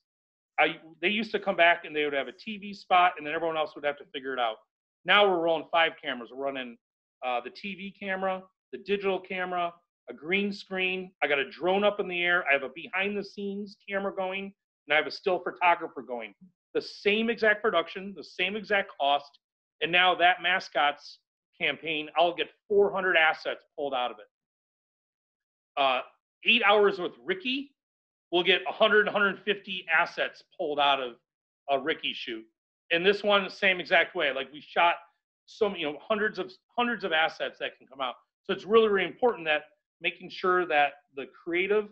they used to come back and they would have a TV spot, and then everyone else would have to figure it out. Now we're rolling 5 cameras. We're running the TV camera, the digital camera, a green screen. I got a drone up in the air. I have a behind the scenes camera going, and I have a still photographer going. The same exact production, the same exact cost. And now that mascots campaign, I'll get 400 assets pulled out of it. 8 hours with Ricky, we'll get 100, 150 assets pulled out of a Ricky shoot. And this one, the same exact way. Like we shot so, hundreds of assets that can come out. So it's really, really important that making sure that the creative,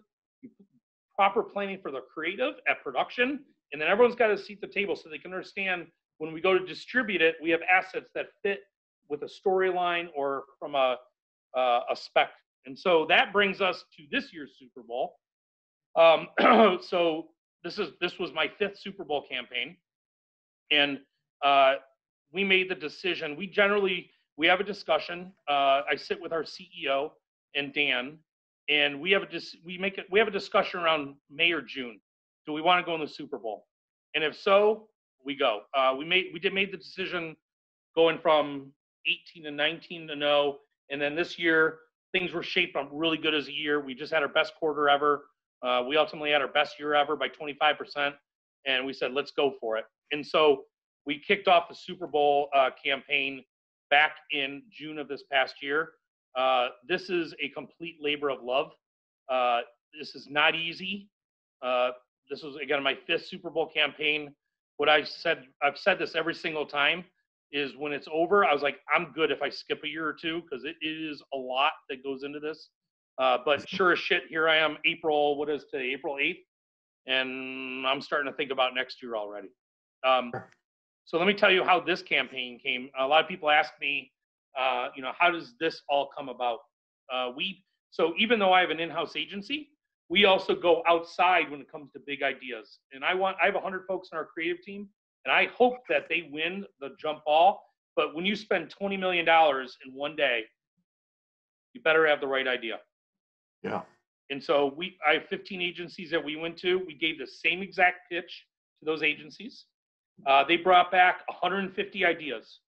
proper planning for the creative at production, and then everyone's got a seat at the table so they can understand when we go to distribute it, we have assets that fit with a storyline or from a spec. And so that brings us to this year's Super Bowl. So this was my 5th Super Bowl campaign, and we made the decision. We have a discussion. I sit with our CEO and Dan, and we have a discussion around May or June. Do we want to go in the Super Bowl? And if so, we go. We made the decision going from 18 to 19 to no, and then this year things were shaped up really good as a year. We just had our best quarter ever. We ultimately had our best year ever by 25%, and we said, let's go for it. And so we kicked off the Super Bowl campaign back in June of this past year. This is a complete labor of love. This is not easy. This was, again, my 5th Super Bowl campaign. I've said this every single time, is when it's over, I was like, I'm good if I skip a year or two, because it is a lot that goes into this. But sure as shit, here I am, April 8th, and I'm starting to think about next year already. So let me tell you how this campaign came. A lot of people ask me, how does this all come about? So even though I have an in-house agency, we also go outside when it comes to big ideas. And I have 100 folks in our creative team, and I hope that they win the jump ball. But when you spend $20 million in one day, you better have the right idea. Yeah. And so I have 15 agencies that we went to. We gave the same exact pitch to those agencies. They brought back 150 ideas.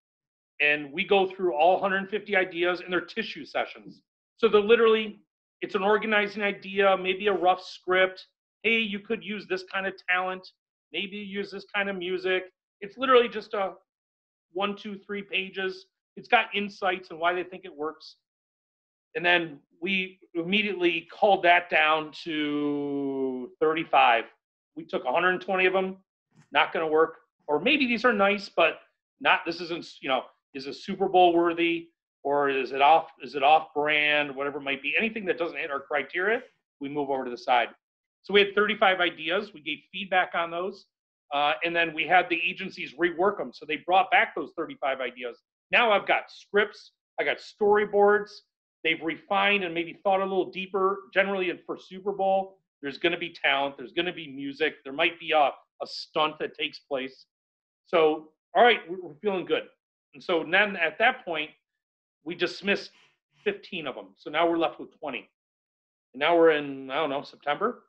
And we go through all 150 ideas, and they're tissue sessions. So they're literally, it's an organizing idea, maybe a rough script. Hey, you could use this kind of talent. Maybe use this kind of music. It's literally just a 1, 2, 3 pages. It's got insights and why they think it works. And then we immediately culled that down to 35. We took 120 of them, not going to work. Or maybe these are nice, but this isn't, is it Super Bowl worthy, or is it off brand, whatever it might be. Anything that doesn't hit our criteria, we move over to the side. So we had 35 ideas. We gave feedback on those. And then we had the agencies rework them. So they brought back those 35 ideas. Now I've got scripts. I got storyboards. They've refined and maybe thought a little deeper. Generally, for Super Bowl, there's going to be talent. There's going to be music. There might be a stunt that takes place. So, all right, we're feeling good. And so then at that point, we dismissed 15 of them. So now we're left with 20. And now we're in, September.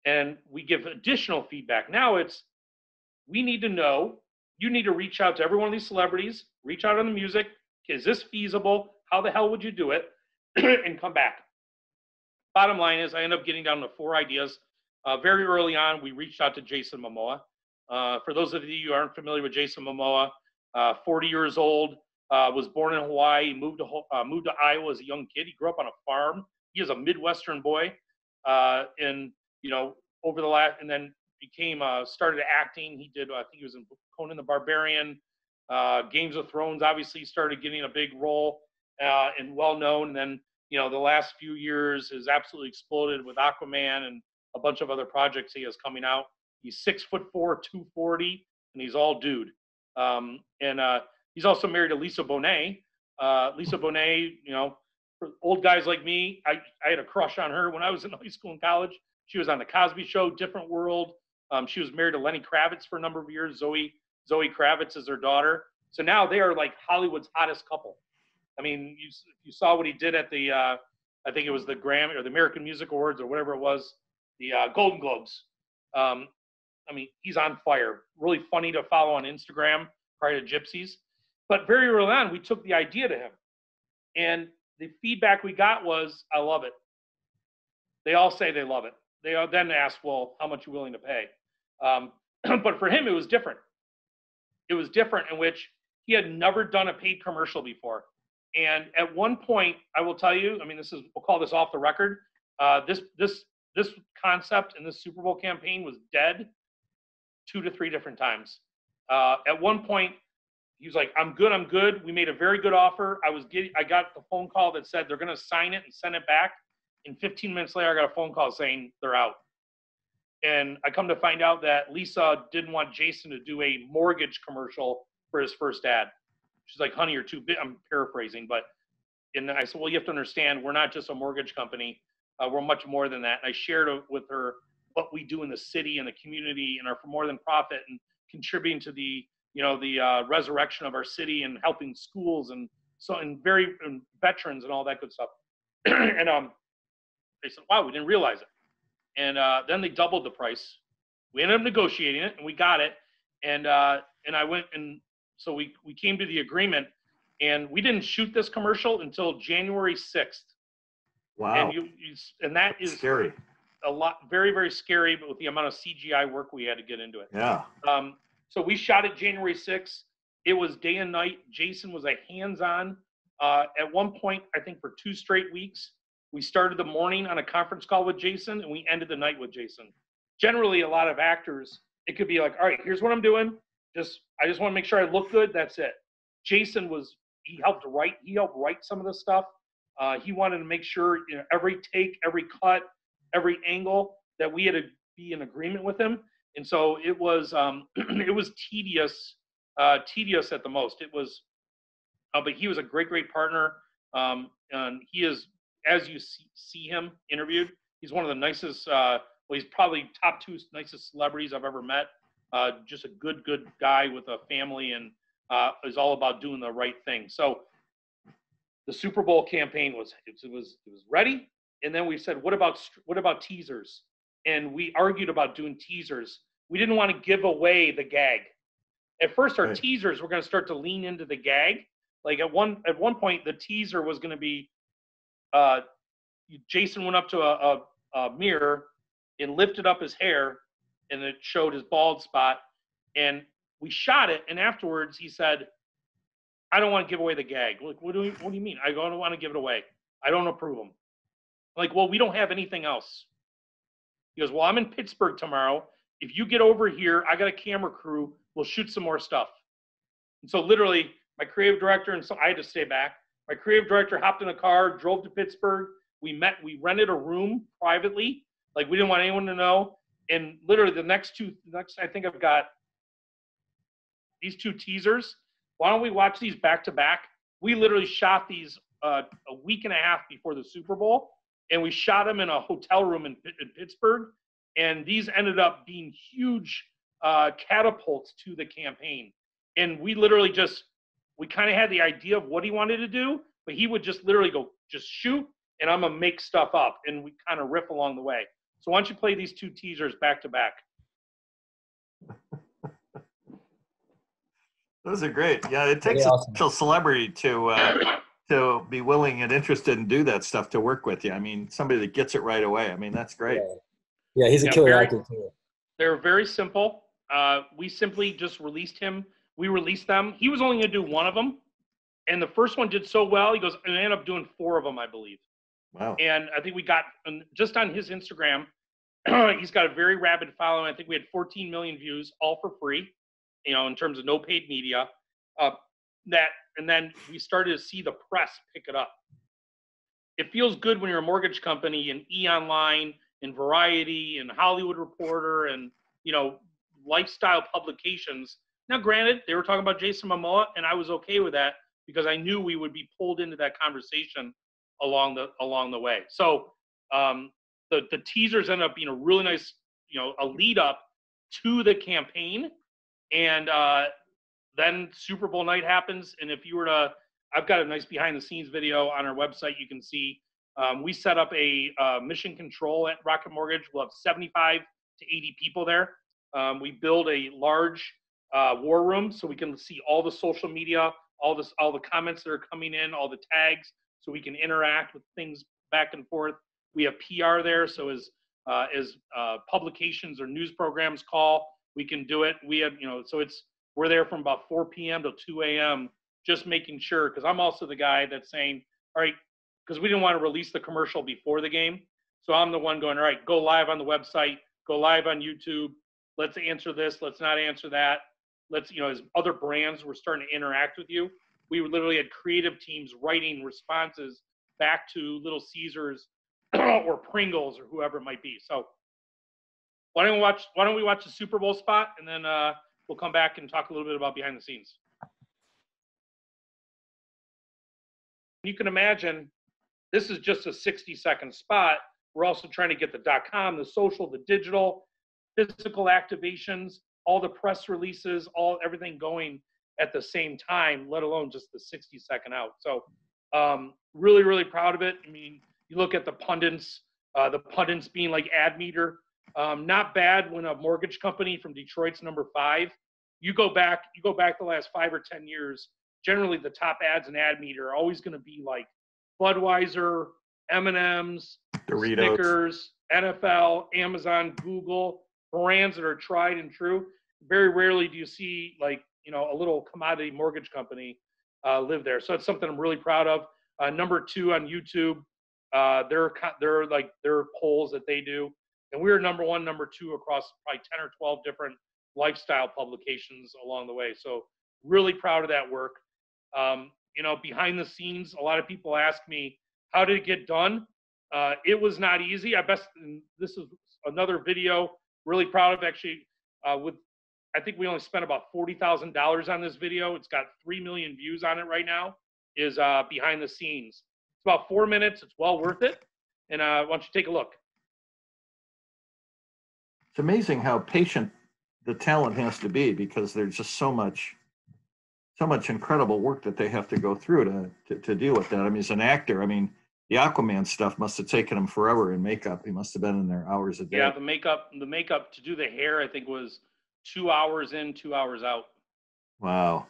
And we give additional feedback. Now we need to know, you need to reach out to every one of these celebrities, reach out on the music. Is this feasible? How the hell would you do it? And come back. Bottom line is I end up getting down to 4 ideas. Very early on, we reached out to Jason Momoa. For those of you who aren't familiar with Jason Momoa, 40 years old, was born in Hawaii, moved to Iowa as a young kid. He grew up on a farm. He is a Midwestern boy. And then started acting. He did, I think he was in Conan the Barbarian, Games of Thrones, obviously started getting a big role and well-known. And then, the last few years has absolutely exploded with Aquaman and a bunch of other projects he has coming out. He's 6'4", 240, and he's all dude. He's also married to Lisa Bonet. Lisa Bonet, for old guys like me, I had a crush on her when I was in high school and college. She was on The Cosby Show, Different World. She was married to Lenny Kravitz for a number of years. Zoe Kravitz is their daughter. So now they are like Hollywood's hottest couple. I mean, you saw what he did at the, I think it was the Grammy or the American Music Awards or whatever it was, the Golden Globes. He's on fire. Really funny to follow on Instagram prior to Gypsies. But very early on, we took the idea to him. And the feedback we got was, I love it. They all say they love it. They then ask, well, how much are you willing to pay? But for him, it was different. It was different in which he had never done a paid commercial before. And at one point, I will tell you, we'll call this off the record. This concept in this Super Bowl campaign was dead 2 to 3 different times. At one point, he was like, I'm good. We made a very good offer. I got the phone call that said they're going to sign it and send it back. And 15 minutes later, I got a phone call saying they're out. And I come to find out that Lisa didn't want Jason to do a mortgage commercial for his first ad. She's like, honey, you're too big. I'm paraphrasing, and I said, well, you have to understand, we're not just a mortgage company. We're much more than that. And I shared with her what we do in the city and the community and our for more than profit and contributing to the resurrection of our city and helping schools and veterans and all that good stuff. And they said, wow, we didn't realize it. And then they doubled the price. We ended up negotiating it, and we got it. And I went, and so we came to the agreement, and we didn't shoot this commercial until January 6th. Wow. And that is scary. A lot, very, very scary, but with the amount of CGI work we had to get into it. Yeah. So we shot it January 6th. It was day and night. Jason was a hands-on. At one point, I think for 2 straight weeks, we started the morning on a conference call with Jason, and we ended the night with Jason. Generally, a lot of actors, it could be like, all right, here's what I'm doing. I just want to make sure I look good. That's it. Jason he helped write some of the stuff. He wanted to make sure, every take, every cut, every angle, that we had to be in agreement with him. And so it was it was tedious at the most. It was, but he was a great partner. And he is, as you see him interviewed, he's one of the nicest. He's probably top 2 nicest celebrities I've ever met. Just a good guy with a family, and is all about doing the right thing. So the Super Bowl campaign was ready, and then we said, what about teasers? And we argued about doing teasers. We didn't want to give away the gag. At first, our teasers were going to start to lean into the gag. Like at one point, the teaser was going to be Jason went up to a mirror and lifted up his hair, and it showed his bald spot. And we shot it, and afterwards he said, I don't want to give away the gag. Like, what do you mean? I don't want to give it away. I don't approve them. Like, well, we don't have anything else. He goes, well, I'm in Pittsburgh tomorrow. If you get over here, I got a camera crew. We'll shoot some more stuff. And so literally, my creative director, and so I had to stay back. My creative director hopped in a car, drove to Pittsburgh. We rented a room privately. Like, we didn't want anyone to know. And literally I think I've got these 2 teasers. Why don't we watch these back to back? We literally shot these a week and a half before the Super Bowl, and we shot them in a hotel room in Pittsburgh. And these ended up being huge catapults to the campaign. And we literally we kind of had the idea of what he wanted to do, but he would just literally go, just shoot, and I'm going to make stuff up. And we kind of riff along the way. So why don't you play these 2 teasers back to back? Those are great. Yeah, it takes a special celebrity to be willing and interested and do that stuff, to work with you. I mean, somebody that gets it right away. I mean, that's great. Yeah, he's a killer actor too. They're very simple. We simply just released him. We released them. He was only going to do 1 of them, and the first one did so well. He goes, and I ended up doing 4 of them, I believe. Wow. And I think we got, just on his Instagram, he's got a very rabid following. I think we had 14 million views, all for free, in terms of no paid media. And then we started to see the press pick it up. It feels good when you're a mortgage company, and E-Online and Variety and Hollywood Reporter and, lifestyle publications. Now, granted, they were talking about Jason Momoa, and I was okay with that because I knew we would be pulled into that conversation along the way. So the teasers ended up being a really nice, a lead up to the campaign. And then Super Bowl night happens. And if you were to, I've got a nice behind the scenes video on our website. You can see we set up a mission control at Rocket Mortgage. We'll have 75 to 80 people there. We build a large war room so we can see all the social media, all the comments that are coming in, all the tags, so we can interact with things back and forth. We have PR there, so as publications or news programs call, we can do it. We have, so we're there from about 4 p.m. to 2 a.m. just making sure, because I'm also the guy that's saying, all right, because we didn't want to release the commercial before the game. So I'm the one going, all right, go live on the website, go live on YouTube. Let's answer this. Let's not answer that. Let's, as other brands were starting to interact with you, we literally had creative teams writing responses back to Little Caesars or Pringles or whoever it might be. So why don't we watch the Super Bowl spot, and then we'll come back and talk a little bit about behind the scenes. You can imagine this is just a 60-second spot. We're also trying to get the .com, the social, the digital, physical activations, all the press releases, everything going at the same time, let alone just the 60-second out. So really, really proud of it. I mean, you look at the pundits, The pundits being like Ad Meter. Not bad when a mortgage company from Detroit's number 5. You go back the last 5 or 10 years, generally the top ads in Ad Meter are always going to be like Budweiser, M&M's, Doritos, Snickers, NFL, Amazon, Google, brands that are tried and true. Very rarely do you see like, a little commodity mortgage company live there. So it's something I'm really proud of. Number 2 on YouTube, their polls that they do. And we were number 1, number 2 across probably 10 or 12 different lifestyle publications along the way. So really proud of that work. Behind the scenes, a lot of people ask me, how did it get done? It was not easy. This is another video, really proud of actually, I think we only spent about $40,000 on this video. It's got 3 million views on it right now, is behind the scenes. It's about 4 minutes. It's well worth it. And why don't you take a look? it's amazing how patient the talent has to be, because there's just so much incredible work that they have to go through to deal with that. I mean, as an actor, I mean, the Aquaman stuff must have taken him forever in makeup. He must have been in there hours a day. Yeah, the makeup to do the hair, I think, was 2 hours in, 2 hours out. Wow.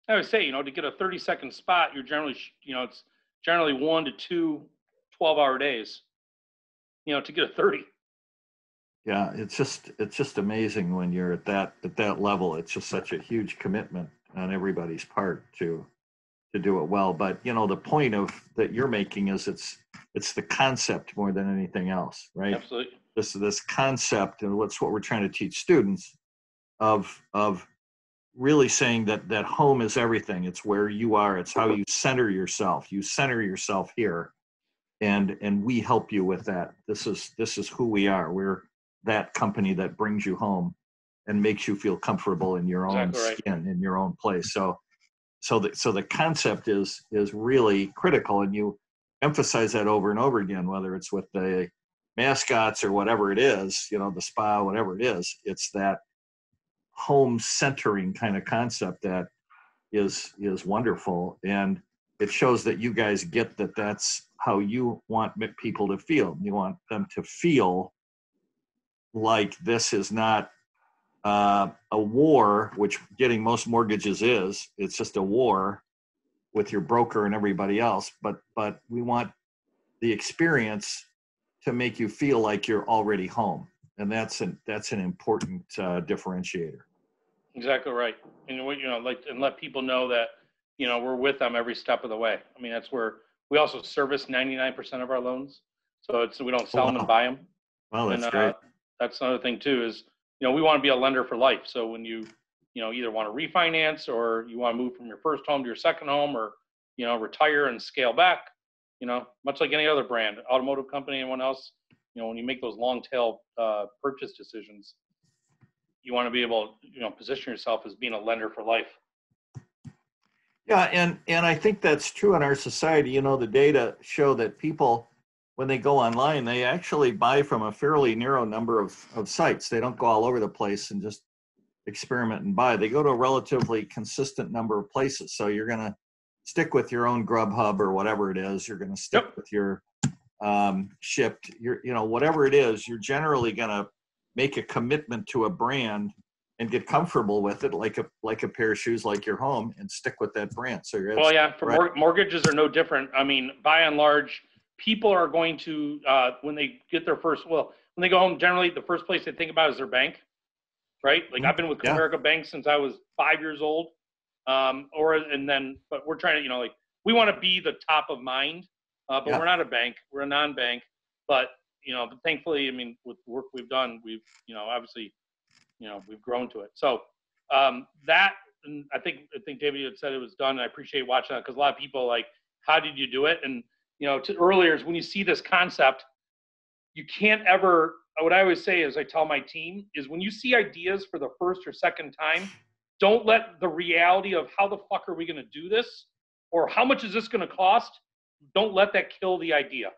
I would say, to get a 30-second spot, you're generally, it's generally 1 to 2 12-hour days, to get a 30. Yeah, it's just amazing when you're at that level. It's just such a huge commitment on everybody's part to do it well. But the point that you're making is it's the concept more than anything else, right? Absolutely. This concept, and what's what we're trying to teach students of really saying that home is everything. It's where you are. It's how you center yourself. You center yourself here, and we help you with that. This is who we are. We're that company that brings you home and makes you feel comfortable in your own skin, in your own place. So the concept is really critical, and you emphasize that over and over again, whether it's with the mascots or whatever it is, the spa, whatever it is. It's that home centering kind of concept that is wonderful, and it shows that you guys get that that's how you want people to feel. You want them to feel like this is not a war, which getting most mortgages is. It's just a war with your broker and everybody else. But we want the experience to make you feel like you're already home, and that's an important differentiator. Exactly right. And and let people know that we're with them every step of the way. I mean, that's where we also service 99% of our loans, so we don't sell them and buy them. Well, that's great. That's another thing too, is we want to be a lender for life. So when you either want to refinance, or you want to move from your first home to your second home, or retire and scale back, much like any other brand, automotive company, anyone else, when you make those long tail purchase decisions, you want to be able to position yourself as being a lender for life. Yeah, and I think that's true in our society. The data show that people, when they go online, they actually buy from a fairly narrow number of sites. They don't go all over the place and just experiment and buy. They go to a relatively consistent number of places. So you're going to stick with your own Grubhub or whatever it is. You're going to stick with your Shipped. Whatever it is, you're generally going to make a commitment to a brand and get comfortable with it, like a pair of shoes, like your home, and stick with that brand. So you're mortgages are no different. I mean, by and large, people are going to when they get when they go home, generally the first place they think about is their bank, right? Like I've been with Comerica Bank since I was 5 years old, but we're trying to we want to be the top of mind, but we're not a bank, we're a non-bank, but thankfully, I mean, with the work we've done, we've obviously we've grown to it. So that, and I think David had said it was done, and I appreciate watching that, because a lot of people like, how did you do it? And to earlier is when you see this concept, you can't ever. What I always say is, I tell my team, is when you see ideas for the first or second time, don't let the reality of how the fuck are we going to do this, or how much is this going to cost, don't let that kill the idea.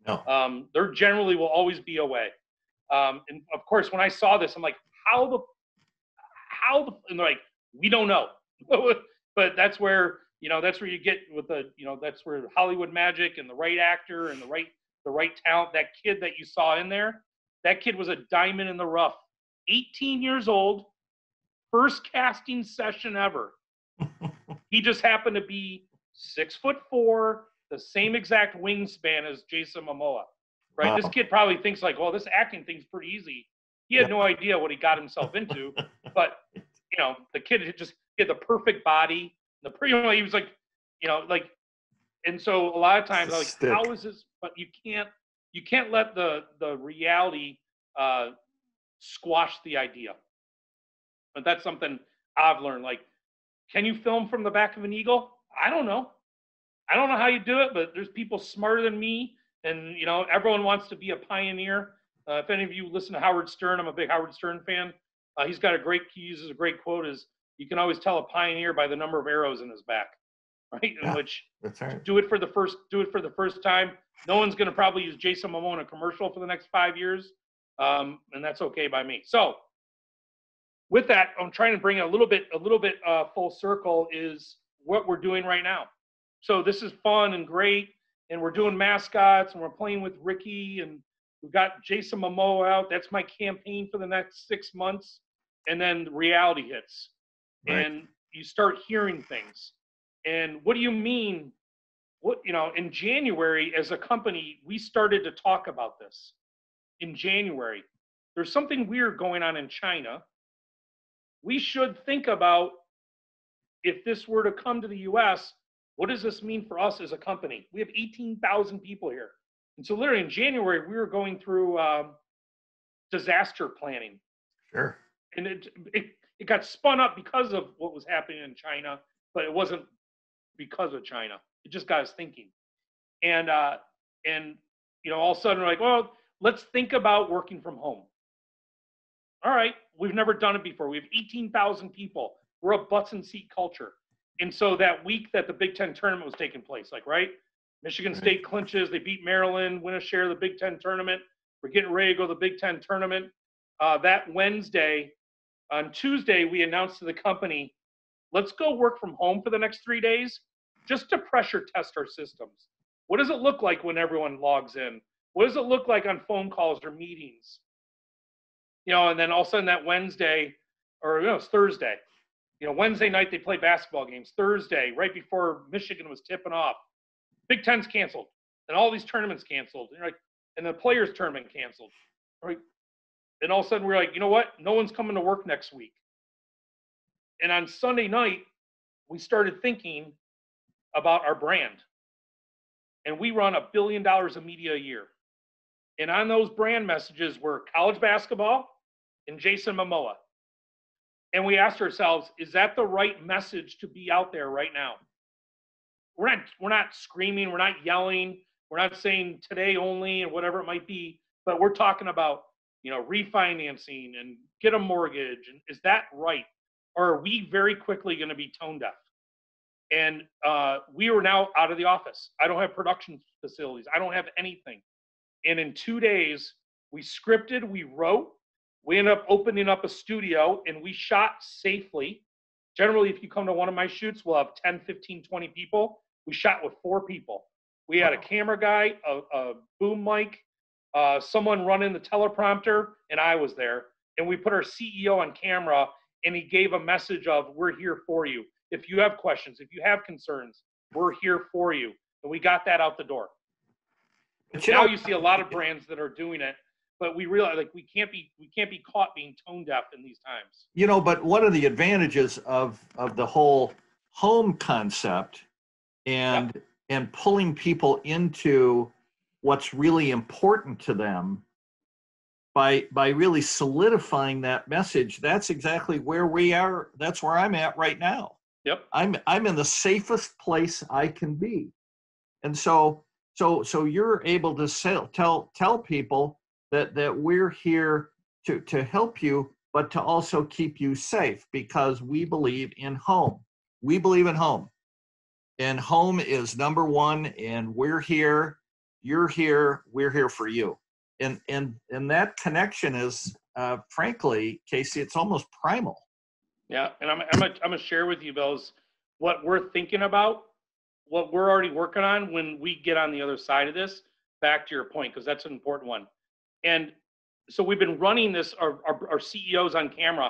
No. There generally will always be a way. And of course, when I saw this, I'm like, how the, and they're like, we don't know. But that's where you get with the, that's where Hollywood magic and the right actor and the right the right talent. That kid that you saw in there, that kid was a diamond in the rough. 18 years old, first casting session ever. He just happened to be 6'4", the same exact wingspan as Jason Momoa, right? Wow. This kid probably thinks like, well, this acting thing's pretty easy. He had no idea what he got himself into, but you know, the kid had the perfect body. He was like, you know, like, and so a lot of times, like, how is this? But you can't let the reality squash the idea. But that's something I've learned. Like, can you film from the back of an eagle? I don't know. I don't know how you do it, but there's people smarter than me, and you know, everyone wants to be a pioneer. If any of you listen to Howard Stern, I'm a big Howard Stern fan. He uses a great quote: "Is you can always tell a pioneer by the number of arrows in his back." Right? Yeah, in which that's right. do it for the first time. No one's going to probably use Jason Momoa in a commercial for the next 5 years, and that's okay by me. So, with that, I'm trying to bring a little bit full circle is what we're doing right now. So this is fun and great, and we're doing mascots, and we're playing with Ricky, and we've got Jason Momoa out. That's my campaign for the next 6 months, and then reality hits, Right. and you start hearing things. And what do you mean? What, you know, in January, as a company, we started to talk about this. In January, there's something weird going on in China. We should think about, if this were to come to the US, what does this mean for us as a company? We have 18,000 people here. And so literally in January, we were going through disaster planning. Sure. And it got spun up because of what was happening in China, but it wasn't because of China. It just got us thinking. And you know, all of a sudden we're like, well, let's think about working from home. All right, we've never done it before. We have 18,000 people. We're a butts and seat culture. And so that week that the Big Ten tournament was taking place, like, right? Michigan State clinches, they beat Maryland, win a share of the Big Ten tournament. We're getting ready to go to the Big Ten tournament. That Wednesday, on Tuesday, we announced to the company, let's go work from home for the next 3 days, just to pressure test our systems. What does it look like when everyone logs in? What does it look like on phone calls or meetings? You know, and then all of a sudden that Wednesday, or you know, it's Thursday. You know, Wednesday night they play basketball games. Thursday, right before Michigan was tipping off, Big Ten's canceled, and all these tournaments canceled. And, like, and the players' tournament canceled. Right? And all of a sudden we're like, you know what? No one's coming to work next week. And on Sunday night, we started thinking about our brand. And we run $1 billion of media a year. And on those brand messages were college basketball and Jason Momoa. And we asked ourselves, is that the right message to be out there right now? We're not screaming, we're not yelling, we're not saying today only and whatever it might be, but we're talking about, you know, refinancing and get a mortgage. And is that right? Or are we very quickly going to be tone deaf? And we are now out of the office. I don't have production facilities. I don't have anything. And in 2 days, we scripted, we wrote, we ended up opening up a studio, and we shot safely. Generally, if you come to one of my shoots, we'll have 10, 15, 20 people. We shot with 4 people. We had a camera guy, a boom mic, someone running the teleprompter, and I was there. And we put our CEO on camera, and he gave a message of, we're here for you. If you have questions, if you have concerns, we're here for you. And we got that out the door. But now you see a lot of brands that are doing it, but we realize, like, we can't be caught being tone deaf in these times. You know, but one of the advantages of the whole home concept and pulling people into what's really important to them by really solidifying that message, that's exactly where we are. That's where I'm at right now. Yep. I'm in the safest place I can be. And so you're able to tell people that we're here to help you, but to also keep you safe, because we believe in home. We believe in home. And home is number one, and we're here, you're here, we're here for you. And that connection is, frankly, Casey, it's almost primal. Yeah, and I'm gonna share with you, Bill, what we're thinking about, what we're already working on when we get on the other side of this. back to your point, because that's an important one. And so we've been running this, our CEOs on camera,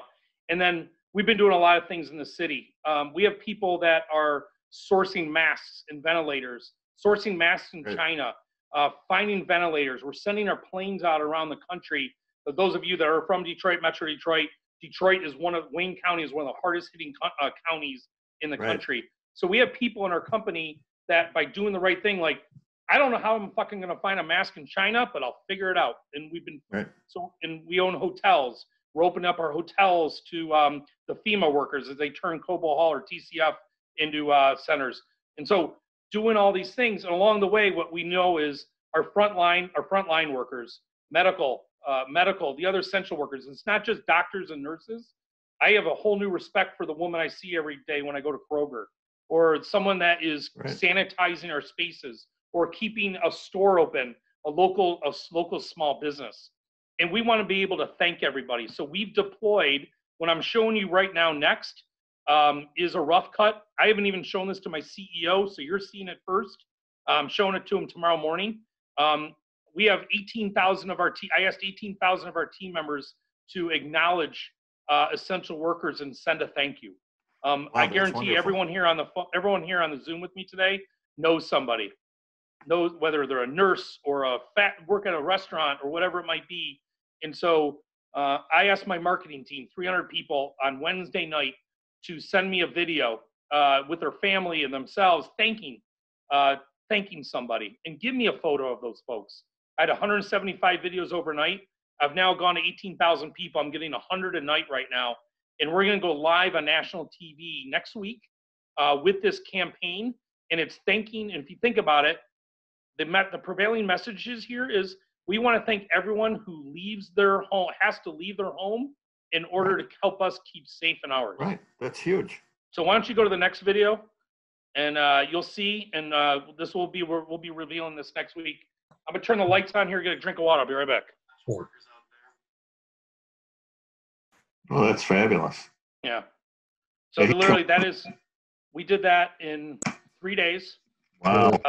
and then we've been doing a lot of things in the city. We have people that are sourcing masks and ventilators, sourcing masks in China, finding ventilators. We're sending our planes out around the country. But those of you that are from Detroit, Metro Detroit, Wayne County is one of the hardest hitting counties in the country. So we have people in our company that, by doing the right thing, like, I don't know how I'm fucking going to find a mask in China, but I'll figure it out. And we've been, and we own hotels. We're opening up our hotels to the FEMA workers as they turn Cobo Hall or TCF into centers. And so doing all these things, and along the way, what we know is our frontline workers, medical, the other essential workers. It's not just doctors and nurses. I have a whole new respect for the woman I see every day when I go to Kroger, or someone that is sanitizing our spaces, or keeping a store open, a local small business. And we want to be able to thank everybody. So we've deployed, what I'm showing you right now next is a rough cut. I haven't even shown this to my CEO, so you're seeing it first. I'm showing it to him tomorrow morning. We have 18,000 of our I asked 18,000 of our team members to acknowledge essential workers and send a thank you. Wow, I guarantee everyone here on the Zoom with me today knows somebody, knows whether they're a nurse or work at a restaurant or whatever it might be. And so I asked my marketing team, 300 people, on Wednesday night to send me a video with their family and themselves thanking somebody, and give me a photo of those folks. I had 175 videos overnight. I've now gone to 18,000 people. I'm getting 100 a night right now. And we're going to go live on national TV next week with this campaign. And it's thanking, and if you think about it, the prevailing messages here is we want to thank everyone who leaves their home, has to leave their home in order to help us keep safe in ours. Right, that's huge. So why don't you go to the next video, and you'll see, and we'll be revealing this next week. I'm gonna turn the lights on here, get a drink of water. I'll be right back. Sure. Oh, that's fabulous. Yeah. So literally, we did that in 3 days. Wow.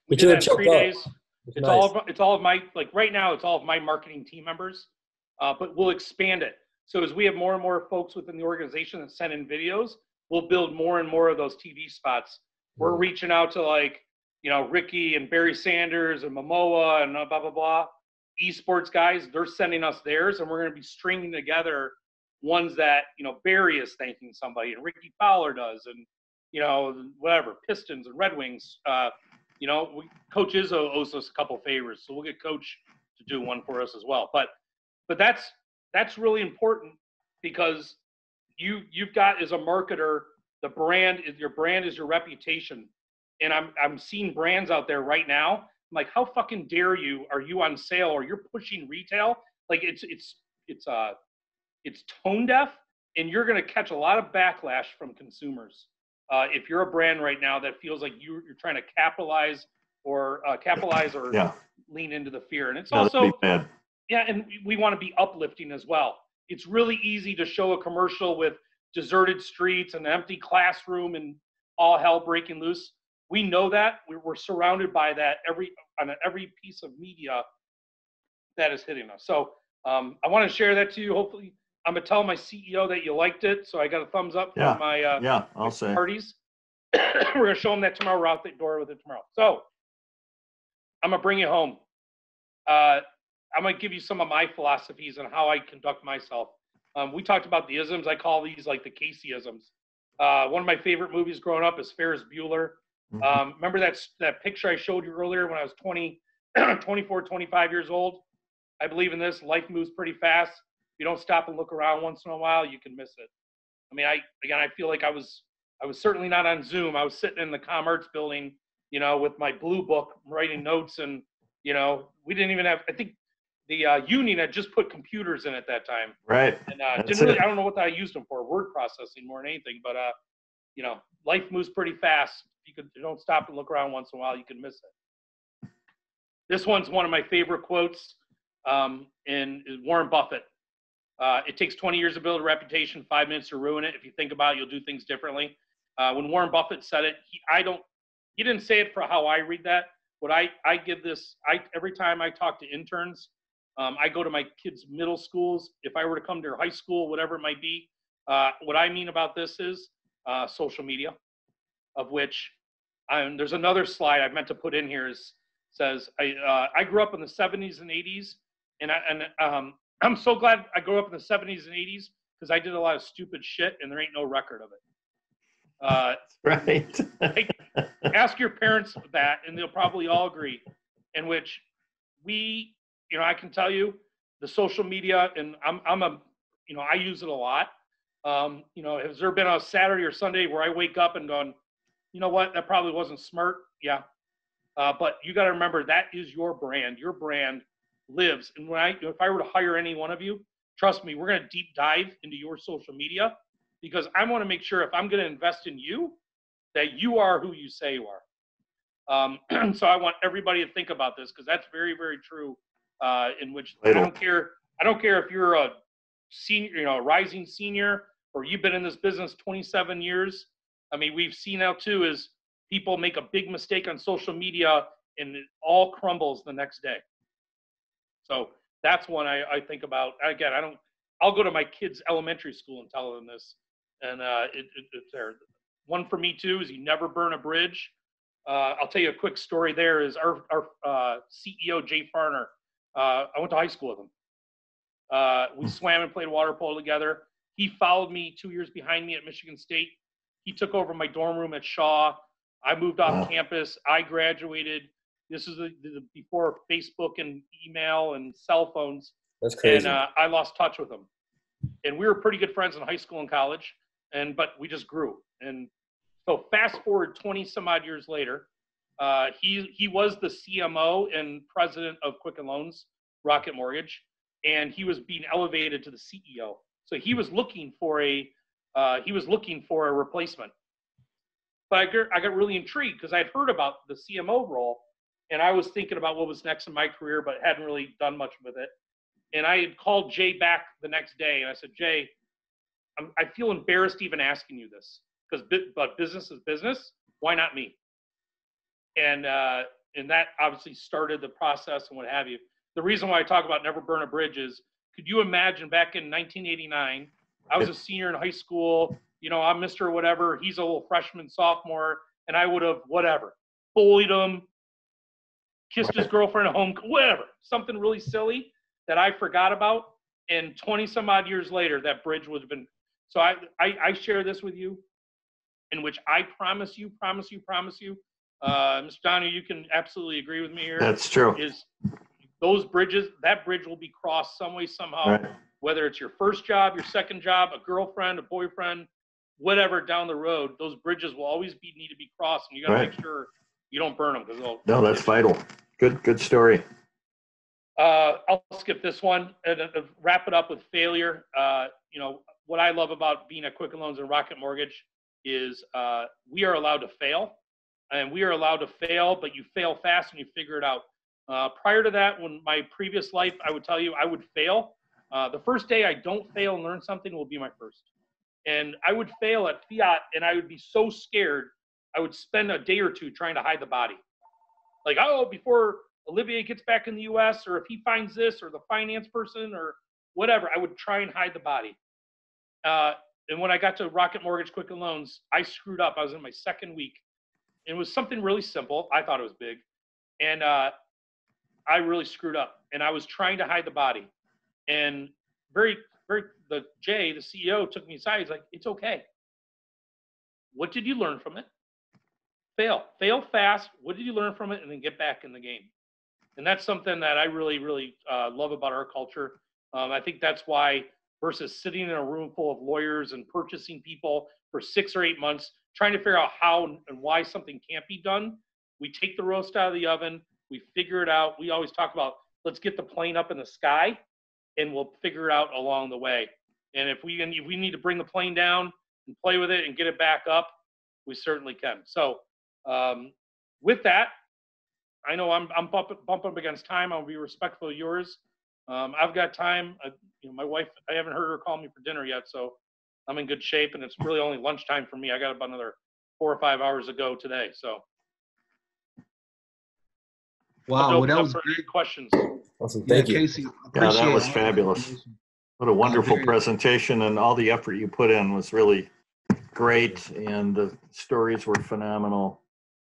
We did that in 3 days. It's nice. it's all of my, like right now, it's all of my marketing team members, but we'll expand it. So as we have more and more folks within the organization that send in videos, we'll build more and more of those TV spots. We're reaching out to, like, Ricky and Barry Sanders and Momoa and blah, blah, blah. Esports guys, they're sending us theirs, and we're going to be stringing together ones that, Barry is thanking somebody and Ricky Fowler does, and, whatever, Pistons and Red Wings. Coach Izzo owes us a couple favors, so we'll get Coach to do one for us as well. But that's really important, because you've got, as a marketer, your brand is your reputation. And I'm seeing brands out there right now. I'm like, how fucking dare you? Are you on sale, or you're pushing retail? Like, it's tone deaf, and you're going to catch a lot of backlash from consumers if you're a brand right now that feels like you're trying to capitalize or lean into the fear. And it's also bad. Yeah, and we want to be uplifting as well. It's really easy to show a commercial with deserted streets and an empty classroom and all hell breaking loose. We know that. We're surrounded by that on every piece of media that is hitting us. So I want to share that to you. Hopefully, I'm going to tell my CEO that you liked it. So I got a thumbs up from my I'll say parties. We're going to show them that tomorrow. We're out the door with it tomorrow. So I'm going to bring you home. I'm going to give you some of my philosophies on how I conduct myself. We talked about the isms. I call these like the Casey-isms. One of my favorite movies growing up is Ferris Bueller. Remember that picture I showed you earlier when I was 24, 25 years old? I believe in this. Life moves pretty fast. If you don't stop and look around once in a while, you can miss it. I mean, I feel like I was certainly not on Zoom. I was sitting in the ComArts building, with my blue book, writing notes, and, we didn't even have, I think the union had just put computers in at that time. Right. And I don't know what I used them for, word processing more than anything, but, life moves pretty fast. If you don't stop and look around once in a while, you can miss it. This one's one of my favorite quotes, and is Warren Buffett. It takes 20 years to build a reputation, 5 minutes to ruin it. If you think about it, you'll do things differently. When Warren Buffett said it, he didn't say it for how I read that. what I give this, every time I talk to interns, I go to my kids' middle schools. If I were to come to their high school, whatever it might be, what I mean about this is social media, of which there's another slide I meant to put in here says I grew up in the 70s and 80s, and I'm so glad I grew up in the 70s and 80s because I did a lot of stupid shit and there ain't no record of it. Right. Ask your parents that, and they'll probably all agree. In which I can tell you the social media, and I use it a lot. Has there been a Saturday or Sunday where I wake up and gone, you know what, that probably wasn't smart? Yeah. But you got to remember that is your brand. Your brand lives. And if I were to hire any one of you, trust me, we're going to deep dive into your social media because I want to make sure if I'm going to invest in you, that you are who you say you are. So I want everybody to think about this because that's very, very true. In which I don't care if you're a senior, a rising senior, or you've been in this business 27 years. I mean, we've seen now too is people make a big mistake on social media and it all crumbles the next day. So that's one I think about. Again, I'll go to my kids' elementary school and tell them this. And it's there. One for me too is you never burn a bridge. I'll tell you a quick story there is our CEO, Jay Farner. I went to high school with him. We swam and played water polo together. He followed me 2 years behind me at Michigan State. He took over my dorm room at Shaw. I moved off campus. I graduated. This is the before Facebook and email and cell phones. That's crazy. And I lost touch with him. And we were pretty good friends in high school and college. But we just grew. And so fast forward 20 some odd years later, he was the CMO and president of Quicken Loans, Rocket Mortgage, and he was being elevated to the CEO. So he was looking for a replacement. But I got really intrigued because I'd heard about the CMO role, and I was thinking about what was next in my career, but hadn't really done much with it. And I had called Jay back the next day, and I said, Jay, I feel embarrassed even asking you this but business is business. Why not me? And that obviously started the process and what have you. The reason why I talk about never burn a bridge is, could you imagine back in 1989, I was a senior in high school, I'm Mr. Whatever, he's a little freshman, sophomore, and I would have bullied him, kissed his girlfriend at home, whatever, something really silly that I forgot about. And 20 some odd years later, that bridge would have been. So I share this with you, in which I promise you, Mr. Donahue, you can absolutely agree with me here. That's true. Is that bridge will be crossed some way, somehow, right. Whether it's your first job, your second job, a girlfriend, a boyfriend, whatever down the road, those bridges will always need to be crossed, and you got to right. make sure you don't burn them. No, that's vital. Good story. I'll skip this one and wrap it up with failure. What I love about being at Quicken Loans and Rocket Mortgage is we are allowed to fail, and we are allowed to fail, but you fail fast and you figure it out. Prior to that, when my previous life, I would tell you I would fail. The first day I don't fail and learn something will be my first. And I would fail at Fiat, and I would be so scared, I would spend a day or two trying to hide the body. Like, before Olivier gets back in the U.S., or if he finds this, or the finance person, or whatever, I would try and hide the body. And when I got to Rocket Mortgage Quicken Loans, I screwed up. I was in my second week. It was something really simple. I thought it was big. And I really screwed up. And I was trying to hide the body. And Jay, the CEO, took me aside. He's like, it's okay. What did you learn from it? Fail fast. What did you learn from it? And then get back in the game. And that's something that I really, really love about our culture. I think that's why, versus sitting in a room full of lawyers and purchasing people for 6 or 8 months, trying to figure out how and why something can't be done, we take the roast out of the oven, we figure it out. We always talk about, let's get the plane up in the sky, and we'll figure it out along the way. And if we need to bring the plane down and play with it and get it back up, we certainly can. So with that, I know I'm bumping up against time. I'll be respectful of yours. I've got time. My wife, I haven't heard her call me for dinner yet, so I'm in good shape, and it's really only lunchtime for me. I got about another 4 or 5 hours to go today. So Wow, well, that was great great. questions. Awesome. Yeah, Thank you. Casey, Yeah, appreciate that was all the fabulous. information. What a wonderful Very- presentation, and all the effort you put in was really great, and the stories were phenomenal.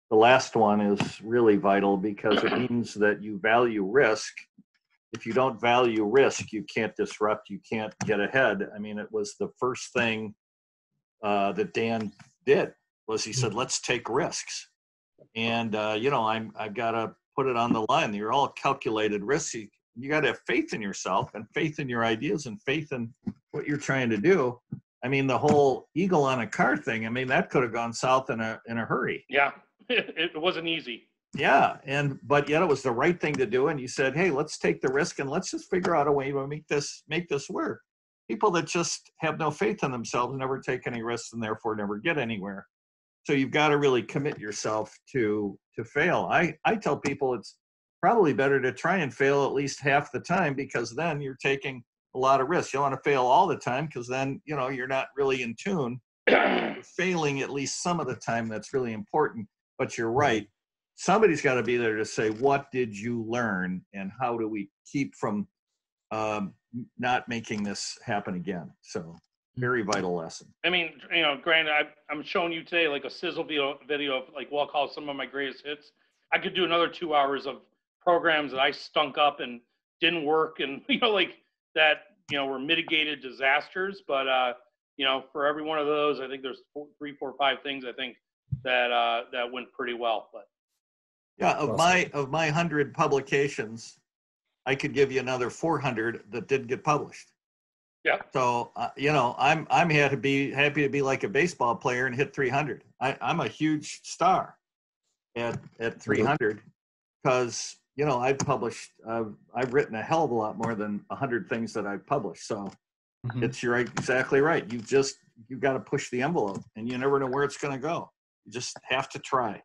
The last one is really vital because it means that you value risk. If you don't value risk, you can't disrupt, you can't get ahead. I mean, it was the first thing that Dan did was he said, let's take risks. And, I've got to put it on the line. You're all calculated risks. You got to have faith in yourself and faith in your ideas and faith in what you're trying to do. I mean, the whole eagle on a car thing, I mean, that could have gone south in a hurry. Yeah, it wasn't easy. Yeah, but yet it was the right thing to do. And you said, hey, let's take the risk and let's just figure out a way to make this work. People that just have no faith in themselves never take any risks and therefore never get anywhere. So you've got to really commit yourself to fail. I tell people it's probably better to try and fail at least half the time, because then you're taking a lot of risks. You don't want to fail all the time, because then, you're not really in tune. You're failing at least some of the time. That's really important. But you're right. Somebody's got to be there to say, what did you learn and how do we keep from not making this happen again? So very vital lesson. I mean, granted, I'm showing you today like a sizzle video of like what I'll call some of my greatest hits. I could do another 2 hours of programs that I stunk up and didn't work, and that were mitigated disasters. But for every one of those, I think there's 3, 4, 5 things I think that went pretty well. But yeah, of my 100 publications, I could give you another 400 that didn't get published. Yeah. So I'm happy to be like a baseball player and hit 300. I'm a huge star at 300 because I've published. I've written a hell of a lot more than 100 things that I've published. So you're exactly right. You've got to push the envelope, and you never know where it's going to go. You just have to try.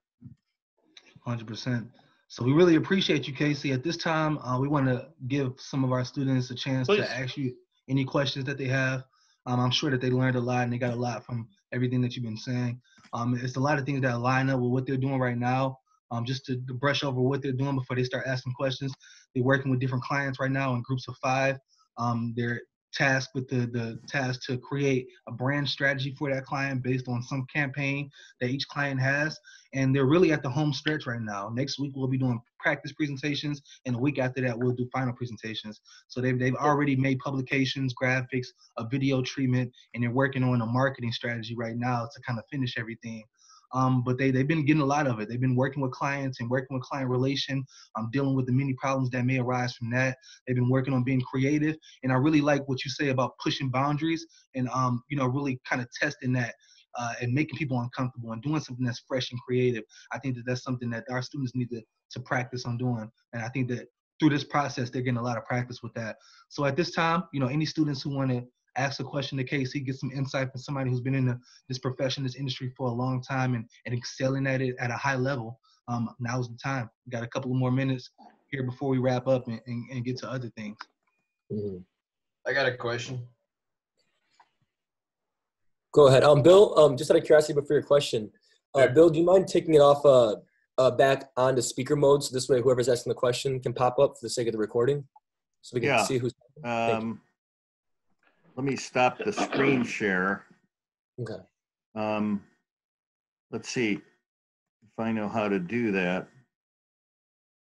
100%. So we really appreciate you, Casey. At this time, we want to give some of our students a chance to ask you any questions that they have. I'm sure that they learned a lot and they got a lot from everything that you've been saying. It's a lot of things that line up with what they're doing right now. Just to brush over what they're doing before they start asking questions. They're working with different clients right now in groups of 5. They're tasked with the task to create a brand strategy for that client based on some campaign that each client has. And they're really at the home stretch right now. Next week, we'll be doing practice presentations. And the week after that, we'll do final presentations. So they've already made publications, graphics, a video treatment, and they're working on a marketing strategy right now to kind of finish everything. But they've been getting a lot of it. They've been working with clients and working with client relation, dealing with the many problems that may arise from that. They've been working on being creative. And I really like what you say about pushing boundaries and, really kind of testing that and making people uncomfortable and doing something that's fresh and creative. I think that that's something that our students need to practice on doing. And I think that through this process, they're getting a lot of practice with that. So at this time, any students who want to ask a question to Casey, get some insight from somebody who's been in this profession, this industry for a long time and excelling at it at a high level, now's the time. We got a couple of more minutes here before we wrap up and get to other things. I got a question. Go ahead. Bill, just out of curiosity before your question, Bill, do you mind taking it off back onto speaker mode? So this way, whoever's asking the question can pop up for the sake of the recording. So we can see who's let me stop the screen share. Okay. Let's see if I know how to do that.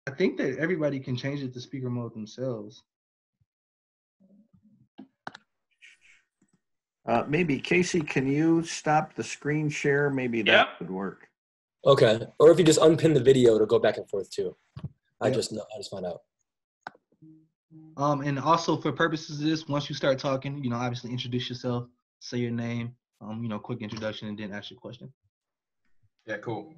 I think that everybody can change it to speaker mode themselves. Maybe Casey, can you stop the screen share? Maybe that would work. Okay. Or if you just unpin the video, it'll go back and forth too. I just found out. And also for purposes of this, once you start talking, obviously introduce yourself, say your name, quick introduction, and then ask your question. Yeah, cool.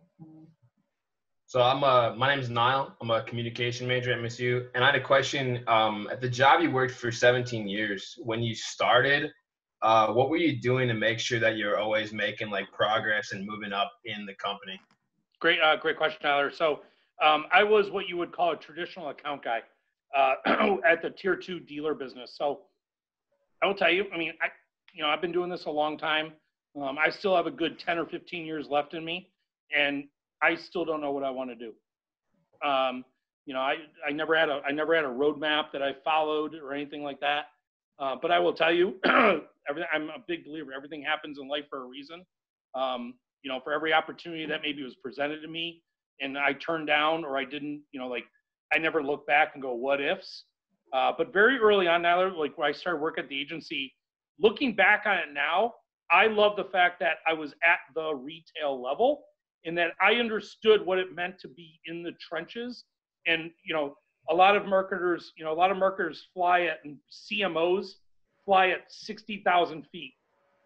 So my name is Niall. I'm a communication major at MSU, and I had a question. At the job you worked for 17 years, when you started, what were you doing to make sure that you're always making progress and moving up in the company? Great question, Tyler. So I was what you would call a traditional account guy at the tier 2 dealer business. So I will tell you, I've been doing this a long time. I still have a good 10 or 15 years left in me, and I still don't know what I want to do. I never had a roadmap that I followed or anything like that. But I will tell you, I'm a big believer. Everything happens in life for a reason. For every opportunity that maybe was presented to me and I turned down or I didn't, I never look back and go, what ifs? But very early on now, like when I started work at the agency, looking back on it now, I love the fact that I was at the retail level and that I understood what it meant to be in the trenches. And, a lot of marketers fly at, and CMOs fly at 60,000 feet.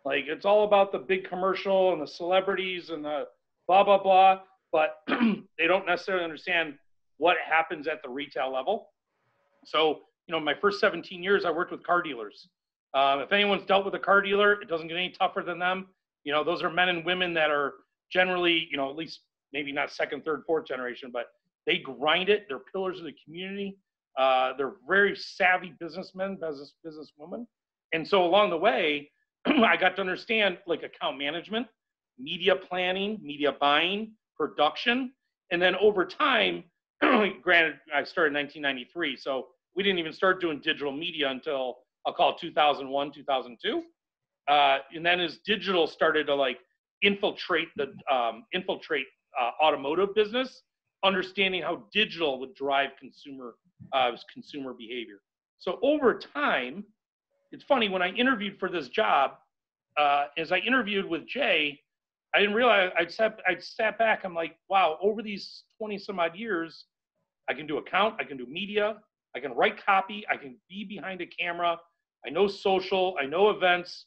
Like it's all about the big commercial and the celebrities and the blah, blah, blah. But they don't necessarily understand what happens at the retail level. So, my first 17 years, I worked with car dealers. If anyone's dealt with a car dealer, it doesn't get any tougher than them. Those are men and women that are generally, at least maybe not second, third, fourth generation, but they grind it. They're pillars of the community. They're very savvy businessmen, businesswomen. And so along the way, I got to understand like account management, media planning, media buying, production. And then over time, granted, I started in 1993, so we didn't even start doing digital media until I'll call it 2001, 2002. And then as digital started to like infiltrate automotive business, understanding how digital would drive consumer behavior. So over time, it's funny, when I interviewed for this job, as I interviewed with Jay, I didn't realize I'd sat back. I'm like, wow, over these 20 some odd years, I can do account, I can do media, I can write copy, I can be behind a camera. I know social, I know events.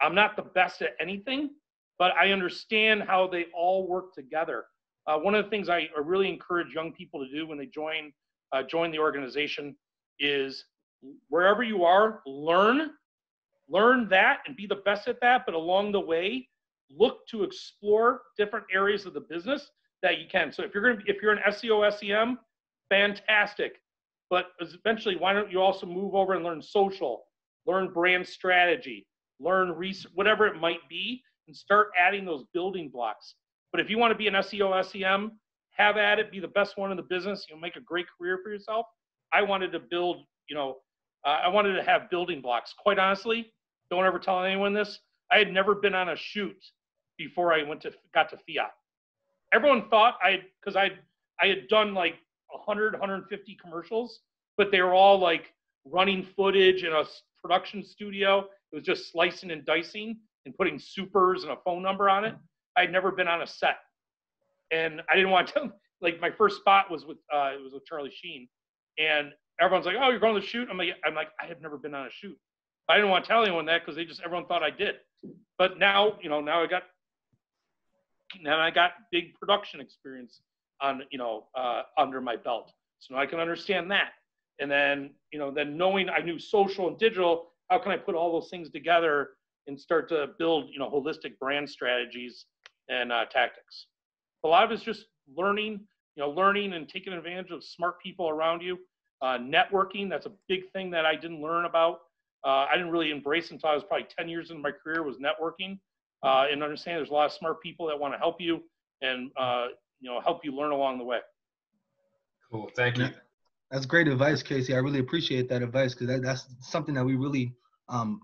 I'm not the best at anything, but I understand how they all work together. One of the things I really encourage young people to do when they join the organization is wherever you are, learn that and be the best at that. But along the way, look to explore different areas of the business that you can. So if you're an SEO, SEM, fantastic. But eventually, why don't you also move over and learn social, learn brand strategy, learn research, whatever it might be, and start adding those building blocks. But if you want to be an SEO, SEM, have at it, be the best one in the business, you'll make a great career for yourself. I wanted to build, I wanted to have building blocks. Quite honestly, don't ever tell anyone this. I had never been on a shoot before I got to Fiat. Everyone thought because I had done like 100, 150 commercials, but they were all like running footage in a production studio. It was just slicing and dicing and putting supers and a phone number on it. I'd never been on a set, and I didn't want to. Like my first spot was with Charlie Sheen, and everyone's like, "Oh, you're going to the shoot?" I'm like, I have never been on a shoot. I didn't want to tell anyone that because everyone thought I did. But now, now I got big production experience under my belt, so now I can understand that. And then, then knowing I knew social and digital, how can I put all those things together and start to build, holistic brand strategies and tactics. A lot of it's just learning and taking advantage of smart people around you. Networking, that's a big thing that I didn't learn about. I didn't really embrace until I was probably 10 years into my career, was networking. And understand there's a lot of smart people that want to help you and, help you learn along the way. Cool, thank you. That's great advice, Casey. I really appreciate that advice because that's something that we really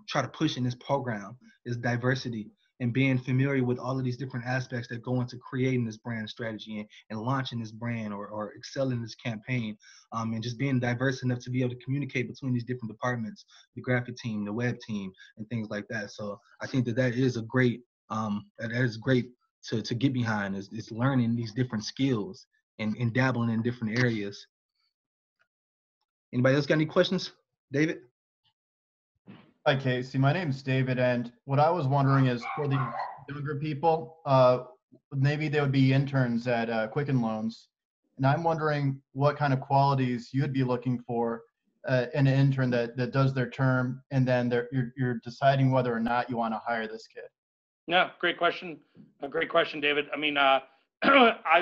try to push in this program is diversity and being familiar with all of these different aspects that go into creating this brand strategy and launching this brand or excelling this campaign, and just being diverse enough to be able to communicate between these different departments, the graphic team, the web team, and things like that. So I think that is a great, that is great to get behind is learning these different skills and dabbling in different areas. Anybody else got any questions? David? Hi, Casey. My name is David, and what I was wondering is for the younger people, maybe they would be interns at Quicken Loans, and I'm wondering what kind of qualities you'd be looking for in an intern that does their term, and then you're deciding whether or not you want to hire this kid. Yeah, great question. A great question, David. I mean, I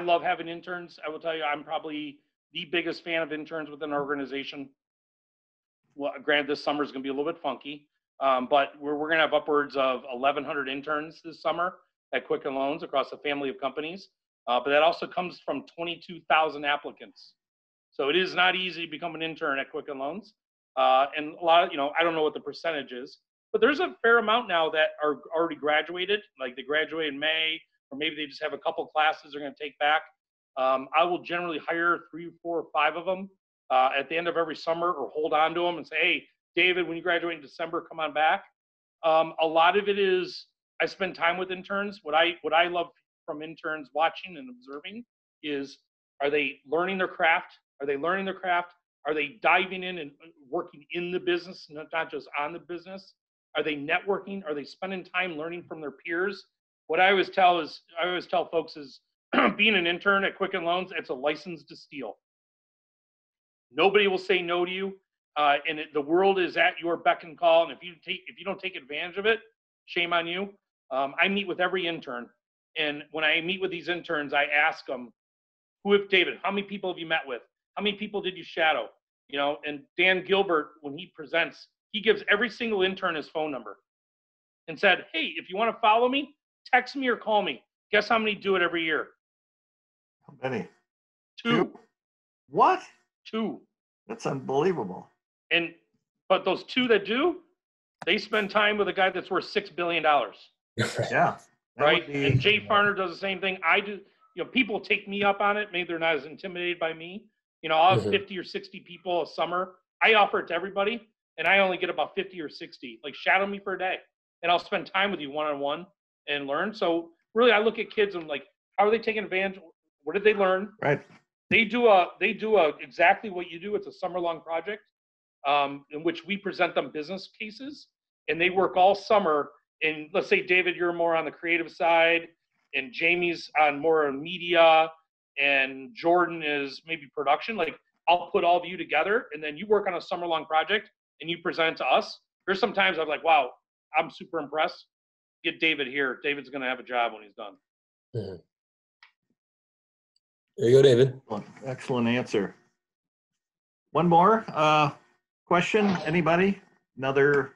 love having interns. I will tell you, I'm probably the biggest fan of interns within our organization. Well, granted, this summer is going to be a little bit funky, but we're going to have upwards of 1,100 interns this summer at Quicken Loans across a family of companies. But that also comes from 22,000 applicants. So it is not easy to become an intern at Quicken Loans. And a lot of, I don't know what the percentage is, but there's a fair amount now that are already graduated, like they graduate in May, or maybe they just have a couple classes they're going to take back. I will generally hire 3, 4, or 5 of them at the end of every summer, or hold on to them and say, hey, David, when you graduate in December, come on back. A lot of it is I spend time with interns. What I love from interns watching and observing is, are they learning their craft? Are they learning their craft? Are they diving in and working in the business, not just on the business? Are they networking? Are they spending time learning from their peers? What I always tell folks is being an intern at Quicken Loans, it's a license to steal. Nobody will say no to you. And the world is at your beck and call. And if you don't take advantage of it, shame on you. I meet with every intern. And when I meet with these interns, I ask them, David, how many people have you met with? How many people did you shadow? And Dan Gilbert, when he presents, he gives every single intern his phone number and said, hey, if you want to follow me, text me or call me. Guess how many do it every year? How many? 2. What? 2. That's unbelievable. But those 2 that do, they spend time with a guy that's worth $6 billion. Yeah. Right? And Jay Farner does the same thing. I do. People take me up on it. Maybe they're not as intimidated by me. I'll have 50 or 60 people a summer. I offer it to everybody, and I only get about 50 or 60. Like, shadow me for a day, and I'll spend time with you one-on-one and learn. So really, I look at kids and like, how are they taking advantage? What did they learn? Right. They do exactly what you do. It's a summer-long project in which we present them business cases, and they work all summer. And let's say, David, you're more on the creative side, and Jamie's on more media, and Jordan is maybe production. Like, I'll put all of you together, and then you work on a summer-long project, and you present to us. There's sometimes I'm like, wow, I'm super impressed. Get David here. David's going to have a job when he's done. Mm-hmm. There you go, David. Excellent answer. One more question. Anybody? Another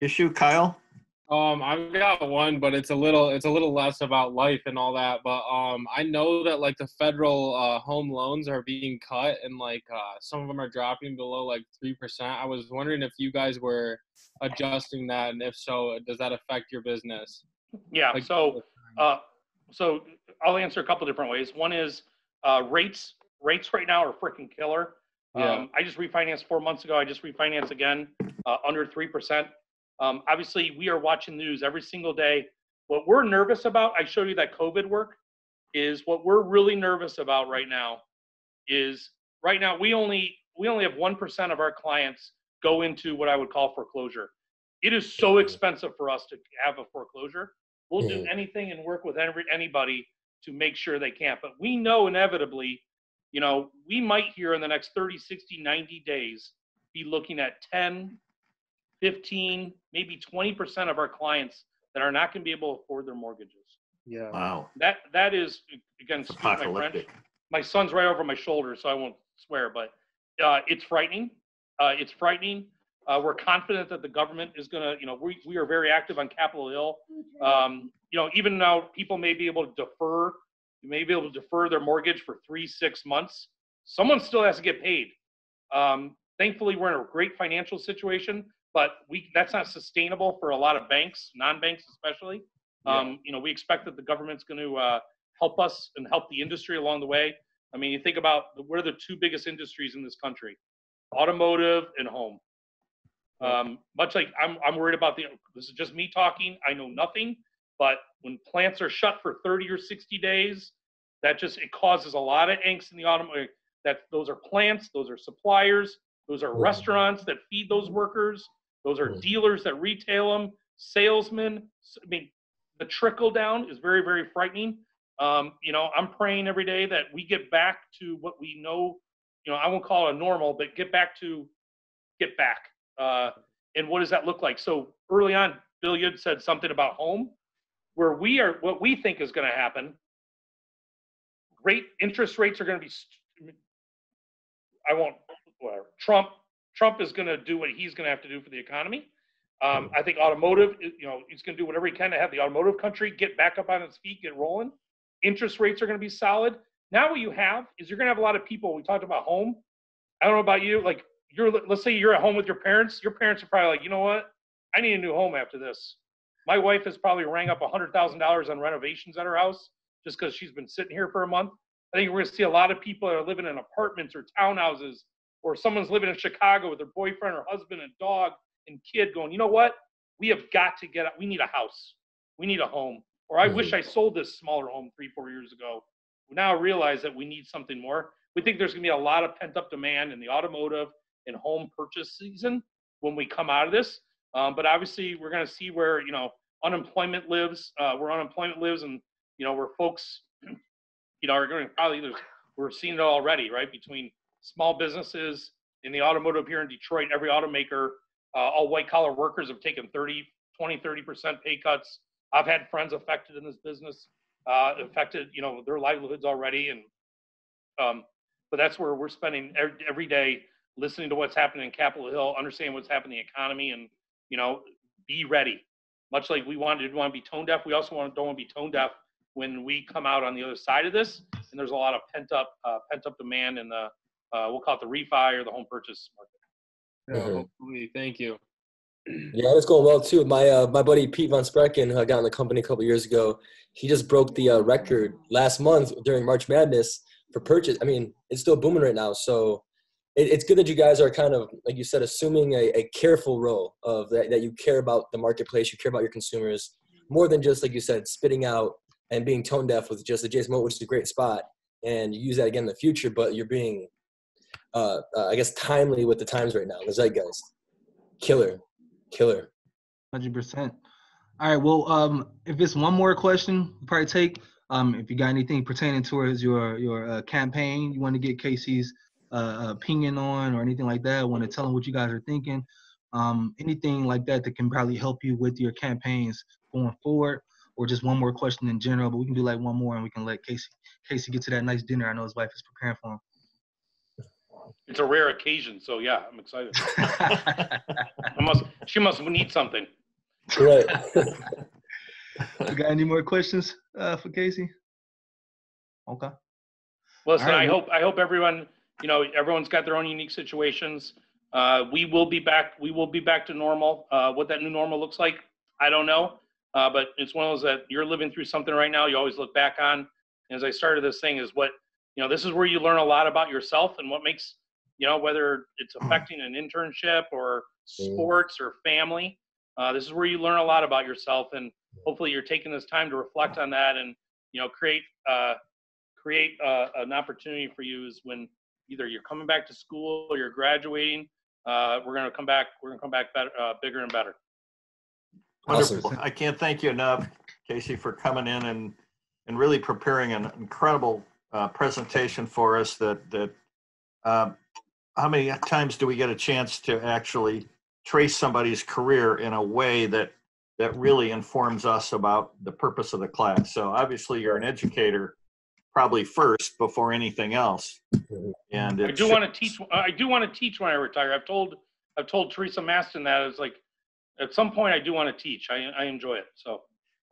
issue, Kyle? I've got one, but it's a little less about life and all that. But I know that like the federal home loans are being cut, and like some of them are dropping below like 3%. I was wondering if you guys were adjusting that, and if so, does that affect your business? Yeah. Like, So I'll answer a couple different ways. One is rates. Rates right now are freaking killer. Yeah. I just refinanced 4 months ago. I just refinanced again under 3%. Obviously, we are watching news every single day. What we're nervous about, I showed you that COVID work, is what we're really nervous about right now is we only have 1% of our clients go into what I would call foreclosure. It is so expensive for us to have a foreclosure. We'll do anything and work with anybody to make sure they can't. But we know inevitably, we might here in the next 30, 60, 90 days be looking at 10, 15, maybe 20% of our clients that are not going to be able to afford their mortgages. Yeah. Wow. That is, again, excuse my French. My son's right over my shoulder, so I won't swear, but it's frightening. It's frightening. We're confident that the government is going to, we are very active on Capitol Hill. Even now people may be able to defer their mortgage for 3-6 months. Someone still has to get paid. Thankfully, we're in a great financial situation, but that's not sustainable for a lot of banks, non-banks especially. We expect that the government's going to help us and help the industry along the way. I mean, you think about what are the 2 biggest industries in this country? Automotive and home. Much like I'm worried about this is just me talking. I know nothing, but when plants are shut for 30 or 60 days, it causes a lot of angst in the automotive. Those are plants, those are suppliers, those are restaurants that feed those workers, those are dealers that retail them, salesmen. I mean, the trickle down is very, very frightening. I'm praying every day that we get back to what we know. I won't call it a normal, but get back. And what does that look like? So early on, Bill, you had said something about home, where what we think is going to happen. Interest rates are going to be. Trump is going to do what he's going to have to do for the economy. I think automotive, he's going to do whatever he can to have the automotive country get back up on its feet, get rolling. Interest rates are going to be solid. Now what you have is you're going to have a lot of people. We talked about home. I don't know about you, like let's say you're at home with your parents are probably like, you know what? I need a new home after this. My wife has probably rang up $100,000 on renovations at her house just because she's been sitting here for a month. I think we're going to see a lot of people that are living in apartments or townhouses, or someone's living in Chicago with their boyfriend or husband and dog and kid going, you know what? We have got to get out. We need a house. We need a home. Or I wish I sold this smaller home 3-4 years ago. We now realize that we need something more. We think there's going to be a lot of pent-up demand in the automotive and home purchase season when we come out of this. But obviously, we're going to see where, unemployment lives, where unemployment lives, and, where folks, are going to probably, we're seeing it already, right? Between small businesses in the automotive here in Detroit, every automaker, all white-collar workers have taken 30% pay cuts. I've had friends affected in this business, affected, their livelihoods already. And, but that's where we're spending every day listening to what's happening in Capitol Hill, understanding what's happening in the economy, and, be ready. Much like we want to be tone deaf, we also don't want to be tone deaf when we come out on the other side of this. And there's a lot of pent up demand in the, we'll call it the refi or the home purchase market. Yeah, hopefully. Thank you. Yeah, it's going well too. My buddy Pete Von Sprecken got in the company a couple years ago. He just broke the record last month during March Madness for purchase. I mean, it's still booming right now. So it's good that you guys are kind of, like you said, assuming a careful role of that you care about the marketplace, you care about your consumers, more than just, like you said, spitting out and being tone deaf with just the Jason Moat, which is a great spot, and you use that again in the future. But you're being, I guess, timely with the times right now. The zeitgeist, killer. 100%. All right. Well, if it's one more question, we'll probably take. If you got anything pertaining towards your campaign, you want to get Casey's opinion on, or anything like that, want to tell them what you guys are thinking, anything like that can probably help you with your campaigns going forward, or just one more question in general. But we can do like one more, and we can let Casey get to that nice dinner I know his wife is preparing for him. It's a rare occasion, so yeah, I'm excited. She must need something. Right. You got any more questions for Casey? Okay. Listen, right. I hope everyone, everyone's got their own unique situations. We will be back to normal. What that new normal looks like, I don't know. But it's one of those that you're living through something right now. You always look back on. And as I started this thing, is what, this is where you learn a lot about yourself and what makes, whether it's affecting an internship or sports or family. This is where you learn a lot about yourself, and hopefully you're taking this time to reflect on that and, create an opportunity for you is when either you're coming back to school or you're graduating. We're going to come back better, bigger and better. Wonderful. I can't thank you enough, Casey, for coming in and really preparing an incredible presentation for us that how many times do we get a chance to actually trace somebody's career in a way that really informs us about the purpose of the class? So obviously you're an educator probably first before anything else. And I do want to teach. I do want to teach when I retire. I've told Teresa Maston that it's like, at some point I do want to teach. I enjoy it. So.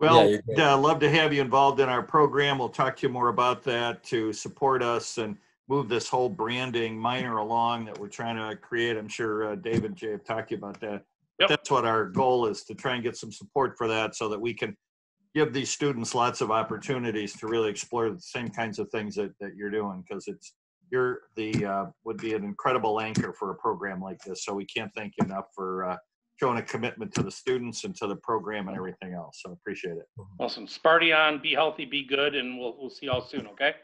Well, love to have you involved in our program. We'll talk to you more about that to support us and move this whole branding minor along that we're trying to create. I'm sure David and Jay have talked to you about that. Yep. That's what our goal is, to try and get some support for that so that we can give these students lots of opportunities to really explore the same kinds of things that you're doing, because would be an incredible anchor for a program like this. So we can't thank you enough for showing a commitment to the students and to the program and everything else. So appreciate it. Awesome. Spartan, be healthy, be good, and we'll see y'all soon, okay?